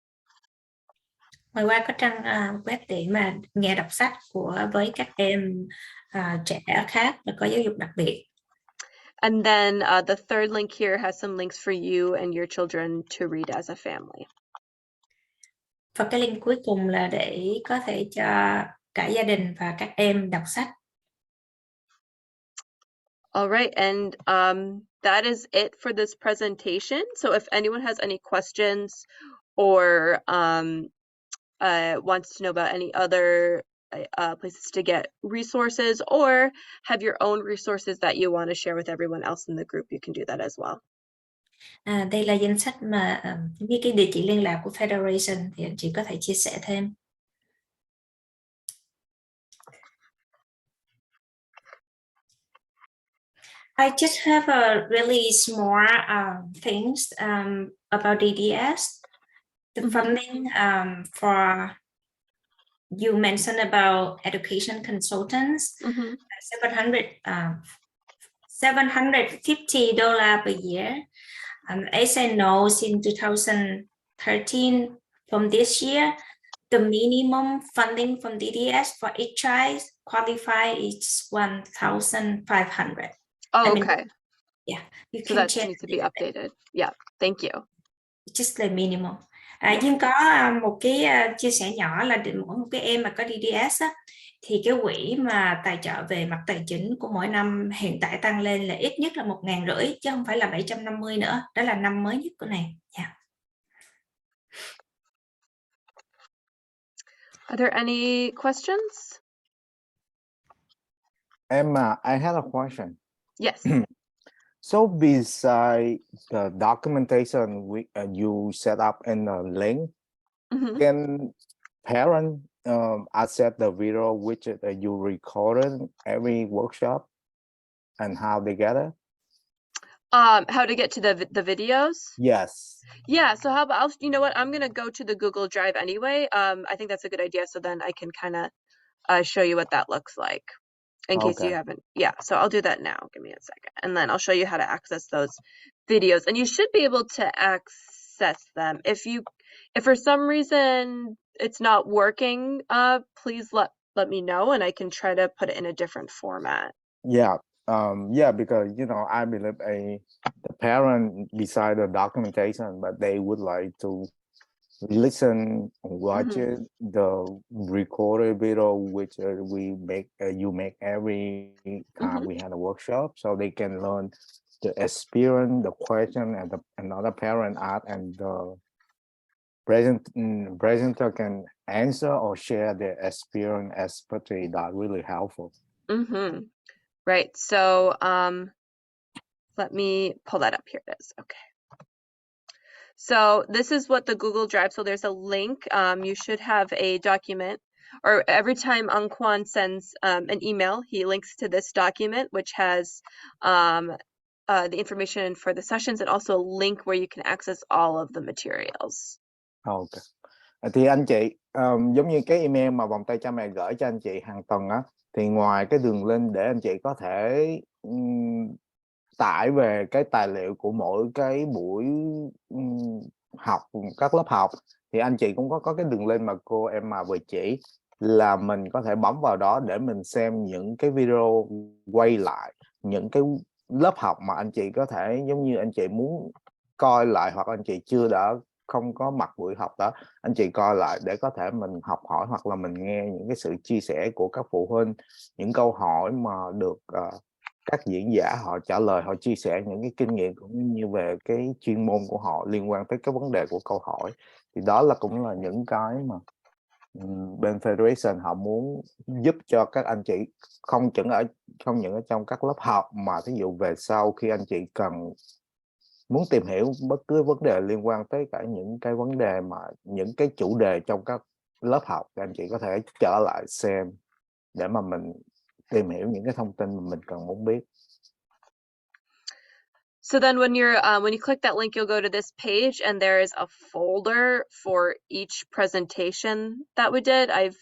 Ngoài qua có trang web để mà nghe đọc sách với các em trẻ khác và có giáo dục đặc biệt. And then the third link here has some links for you and your children to read as a family. Và cái link cuối cùng là để có thể cho cả gia đình và các em đọc sách. All right, and that is it for this presentation. So if anyone has any questions or wants to know about any other places to get resources, or have your own resources that you want to share with everyone else in the group, you can do that as well. Đây là danh sách mà với cái địa chỉ liên lạc của Federation thì anh chị có thể chia sẻ thêm. I just have a really small things about DDS. The funding for you mentioned about education consultants, $750 per year. As I know, since 2013, from this year, the minimum funding from DDS for each child qualify is 1,500. Oh, I mean, okay. Yeah, you So can that check. needs to be updated. Yeah, thank you. Just the minimum. Nhưng có một cái chia sẻ nhỏ là mỗi một cái em mà có DDS á, thì cái quỹ mà tài trợ về mặt tài chính của mỗi năm hiện tại tăng lên là ít nhất là 1.500 chứ không phải là 750 nữa. Đó là năm mới nhất của này. Yeah. Are there any questions? Emma, I had a question. Yes. So beside the documentation you set up in the link, can parent access the video which you recorded every workshop and how they get it? How to get to the videos? Yes. Yeah, so how about, you know what, I'm gonna go to the Google Drive anyway. I think that's a good idea, so then I can kind of show you what that looks like in case you haven't. Yeah, so I'll do that now. Give me a second, and then I'll show you how to access those videos, and you should be able to access them. If for some reason it's not working, please let me know, and I can try to put it in a different format. Yeah. Yeah, because I believe the parent beside the documentation, but they would like to listen, watch it, the recorded video which we make, you make every time we had a workshop, so they can learn the experience, the question, and another parent ask, and the presenter can answer or share their experience, expertise. That really helpful. Right. So let me pull that up. Here it is. Okay. So this is what the Google Drive. So there's a link. You should have a document, or every time Anquan sends an email, he links to this document, which has the information for the sessions and also a link where you can access all of the materials. Okay. Thì anh chị, giống như cái email mà vòng tay cha mẹ gửi cho anh chị hàng tuần á, thì ngoài cái đường link để anh chị có thể tải về cái tài liệu của mỗi cái buổi học, các lớp học, thì anh chị cũng có cái đường link mà cô Emma vừa chỉ, là mình có thể bấm vào đó để mình xem những cái video quay lại những cái lớp học mà anh chị có thể, giống như anh chị muốn coi lại, hoặc anh chị không có mặt buổi học đó, anh chị coi lại để có thể mình học hỏi, hoặc là mình nghe những cái sự chia sẻ của các phụ huynh, những câu hỏi mà được các diễn giả họ trả lời, họ chia sẻ những cái kinh nghiệm cũng như về cái chuyên môn của họ liên quan tới cái vấn đề của câu hỏi. Thì đó cũng là những cái mà bên Federation họ muốn giúp cho các anh chị, không những ở trong các lớp học, mà ví dụ về sau khi anh chị muốn tìm hiểu bất cứ vấn đề liên quan tới cả những cái vấn đề mà những cái chủ đề trong các lớp học, thì anh chị có thể trở lại xem để mà mình tìm hiểu những cái thông tin mà mình cần muốn biết. So then when you click that link, you'll go to this page, and there is a folder for each presentation that we did. I've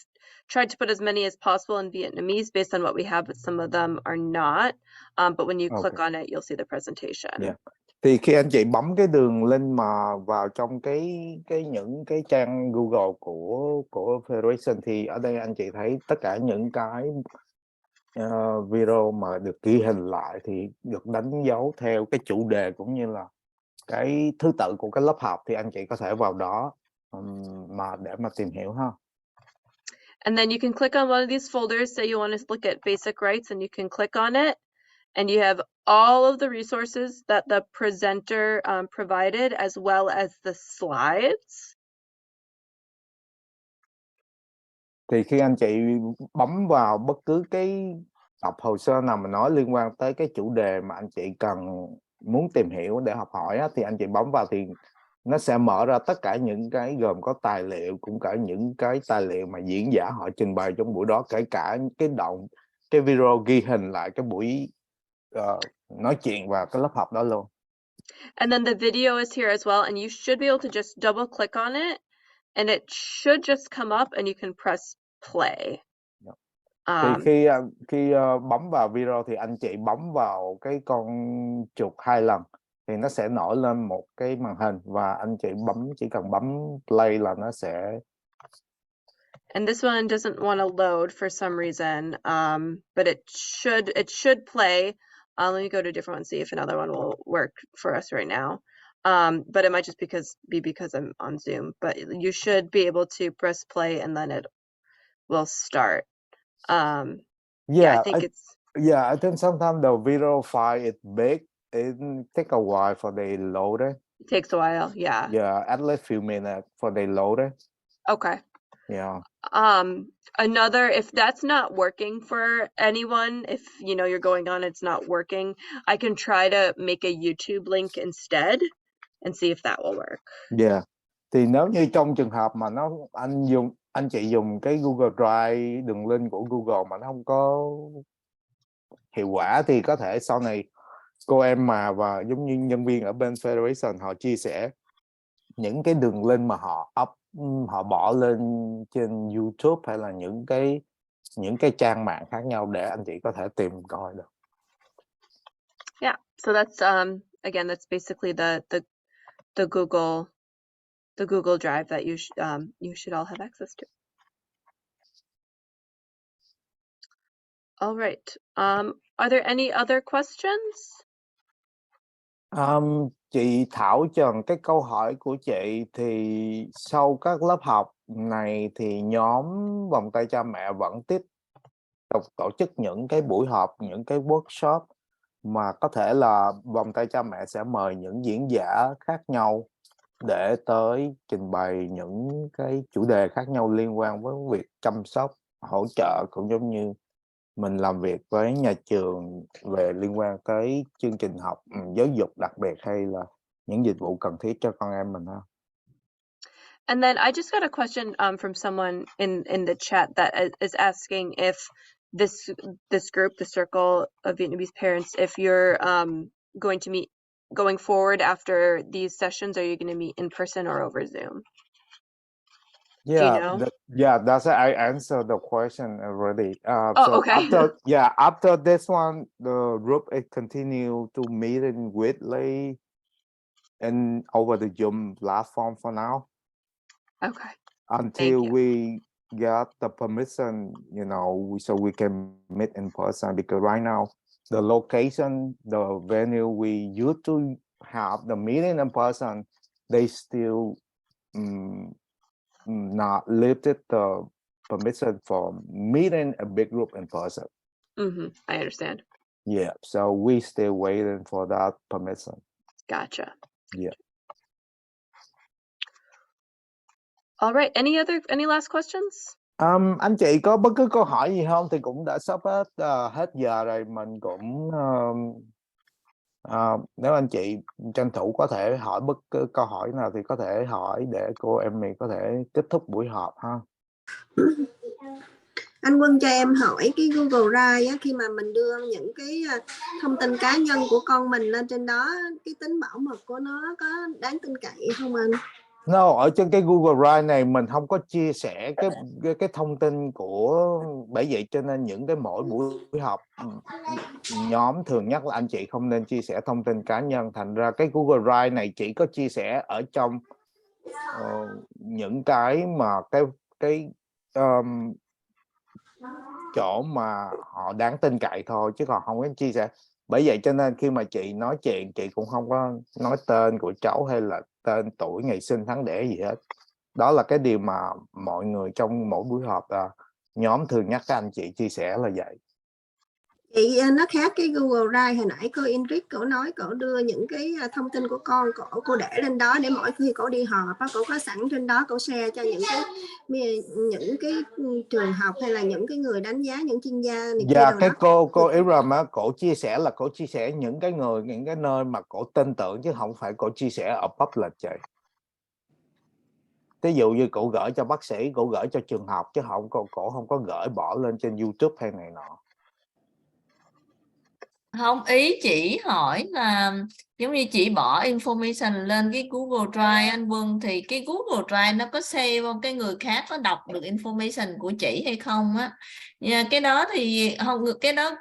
tried to put as many as possible in Vietnamese based on what we have, but some of them are not. But when you click on it, you'll see the presentation. Yeah. Thì khi anh chị bấm cái đường link mà vào trong những cái trang Google của Federation, thì ở đây anh chị thấy tất cả những cái video mà được ghi hình lại thì được đánh dấu theo cái chủ đề cũng như là cái thứ tự của cái lớp học, thì anh chị có thể vào đó mà để mà tìm hiểu ha. And then you can click on one of these folders. Say you want to look at basic rights, and you can click on it, and you have all of the resources that the presenter provided, as well as the slides. Thì khi anh chị bấm vào bất cứ cái tập hồ sơ nào mà nói liên quan tới cái chủ đề mà anh chị cần muốn tìm hiểu để học hỏi á, thì anh chị bấm vào thì nó sẽ mở ra tất cả những cái gồm có tài liệu, cũng cả những cái tài liệu mà diễn giả họ trình bày trong buổi đó, kể cả cái video ghi hình lại cái buổi nói chuyện và cái lớp học đó luôn. And then the video is here as well, and you should be able to just double click on it, and it should just come up, and you can press play. Thì khi bấm vào video thì anh chị bấm vào cái con chuột 2 lần thì nó sẽ nổi lên một cái màn hình, và anh chị chỉ cần bấm play là nó sẽ. And this one doesn't want to load for some reason, but it should play. Let me go to a different one, see if another one will work for us right now. But it might just be because I'm on Zoom. But you should be able to press play, and then it will start. I think sometimes the video file is big. It takes a while for they load it. It takes a while, yeah. Yeah, at least few minutes for they load it. Okay. Yeah. If that's not working for anyone, if you're going on, it's not working, I can try to make a YouTube link instead and see if that will work. Yeah. Thì nếu như trong trường hợp mà anh chị dùng cái Google Drive, đường link của Google mà nó không có hiệu quả thì có thể sau này cô em và giống như nhân viên ở bên Federation họ chia sẻ những cái đường link mà họ bỏ lên trên YouTube hay là những cái trang mạng khác nhau để anh chị có thể tìm coi được. Yeah, so that's again, that's basically the Google Drive that you should all have access to. All right. Are there any other questions? Chị Thảo Trần, cái câu hỏi của chị thì sau các lớp học này thì nhóm vòng tay cha mẹ vẫn tiếp tục tổ chức những cái buổi họp, những cái workshop mà có thể là vòng tay cha mẹ sẽ mời những diễn giả khác nhau để tới trình bày những cái chủ đề khác nhau liên quan với việc chăm sóc, hỗ trợ, cũng giống như mình làm việc với nhà trường về liên quan tới chương trình học giáo dục đặc biệt hay là những dịch vụ cần thiết cho con em mình ha. And then I just got a question from someone in the chat that is asking if this group, the Circle of Vietnamese Parents, if you're going to meet going forward after these sessions, are you going to meet in person or over Zoom? That's I answered the question already. Okay. After this one, the group is continue to meeting weekly and over the Zoom platform for now. Okay. Until we get the permission, so we can meet in person, because right now the location, the venue we used to have the meeting in person, they still not lifted the permission for meeting a big group in person. I understand. Yeah, so we still waiting for that permission. Gotcha. Yeah. All right. Any last questions? Anh chị có bất cứ câu hỏi gì không? Thì cũng đã sắp hết giờ rồi, mình cũng nếu anh chị tranh thủ có thể hỏi bất cứ câu hỏi nào thì có thể hỏi để cô em mình có thể kết thúc buổi họp ha. Anh Quân cho em hỏi cái Google Drive á, khi mà mình đưa những cái thông tin cá nhân của con mình lên trên đó, cái tính bảo mật của nó có đáng tin cậy không anh? No, ở trên cái Google Drive này mình không có chia sẻ cái thông tin của, bởi vậy cho nên những cái mỗi buổi họp nhóm thường nhắc là anh chị không nên chia sẻ thông tin cá nhân. Thành ra cái Google Drive này chỉ có chia sẻ ở trong những cái mà cái chỗ mà họ đáng tin cậy thôi, chứ còn không có chia sẻ. Bởi vậy cho nên khi mà chị nói chuyện, chị cũng không có nói tên của cháu hay là tên, tuổi, ngày sinh, tháng đẻ gì hết. Đó là cái điều mà mọi người trong mỗi buổi họp nhóm thường nhắc các anh chị chia sẻ là vậy. Chị nó khác cái Google Drive. Hồi nãy cô Ingrid cổ nói cổ đưa những cái thông tin của con cô để lên đó để mỗi khi cổ đi họp cổ có sẵn trên đó, cổ share cho những cái trường học hay là những cái người đánh giá, những chuyên gia này kia. Dạ, cái cô Ingrid mà cổ chia sẻ là cổ chia sẻ những cái nơi mà cổ tin tưởng chứ không phải cổ chia sẻ ở public chị. Ví dụ như cổ gửi cho bác sĩ, cổ gửi cho trường học chứ cổ không có gửi bỏ lên trên YouTube hay này nọ. Không, ý chị hỏi là giống như chị bỏ information lên cái Google Drive anh Quân, thì cái Google Drive nó có save không, cái người khác có đọc được information của chị hay không á? Cái đó thì không,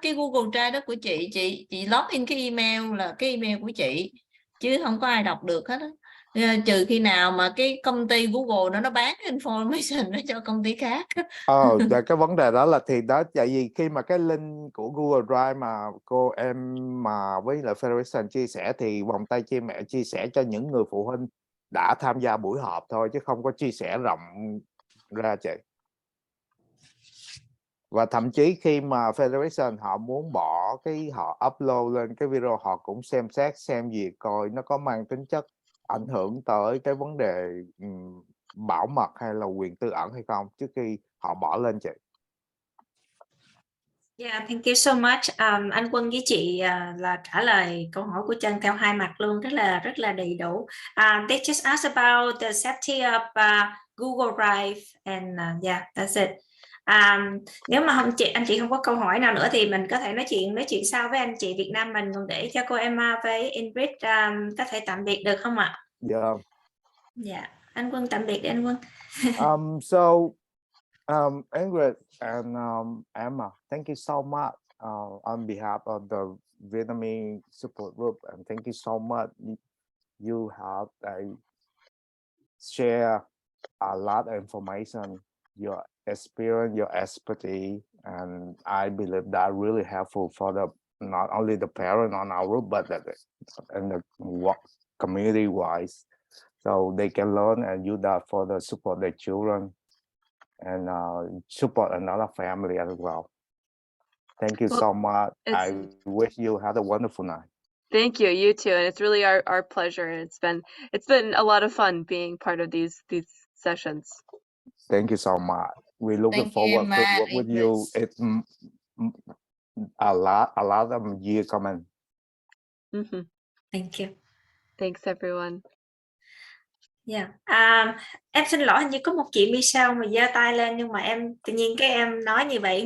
cái Google Drive đó của chị login cái email là cái email của chị chứ không có ai đọc được hết á. Trừ khi nào mà cái công ty Google nó bán cái information đó cho công ty khác. Cái vấn đề đó là thì đó, tại vì khi mà cái link của Google Drive mà cô em mà với lại Federation chia sẻ thì vòng tay cha mẹ chia sẻ cho những người phụ huynh đã tham gia buổi họp thôi chứ không có chia sẻ rộng ra chị. Và thậm chí khi mà Federation họ muốn bỏ họ upload lên cái video, họ cũng xem xét xem gì coi nó có mang tính chất ảnh hưởng tới cái vấn đề bảo mật hay là quyền tư ẩn hay không trước khi họ bỏ lên chị. Yeah, thank you so much. Anh Quân với chị là trả lời câu hỏi của Trân theo hai mặt luôn, rất là đầy đủ. They just asked about the safety of Google Drive and yeah, that's it. Nếu mà anh chị không có câu hỏi nào nữa thì mình có thể nói chuyện sau với anh chị Việt Nam mình, còn để cho cô Emma với Ingrid có thể tạm biệt được không ạ? Dạ. Dạ, anh Quân tạm biệt đi anh Quân. Ingrid and Emma, thank you so much on behalf of the Vietnamese support group, and thank you so much. You have share a lot of information, your experience, your expertise, and I believe that really helpful for not only the parent on our group, but and the community wise, so they can learn and use that for the support their children and support another family as well. Thank you so much. I wish you had a wonderful night. Thank you, you too, and it's really our pleasure. It's been a lot of fun being part of these sessions. Thank you so much. We're looking forward to work with you. It's a lot of years coming. Thank you. Thanks everyone. Yeah. Em xin lỗi, hình như có một chị Michelle mà giơ tay lên nhưng mà em tự nhiên em nói như vậy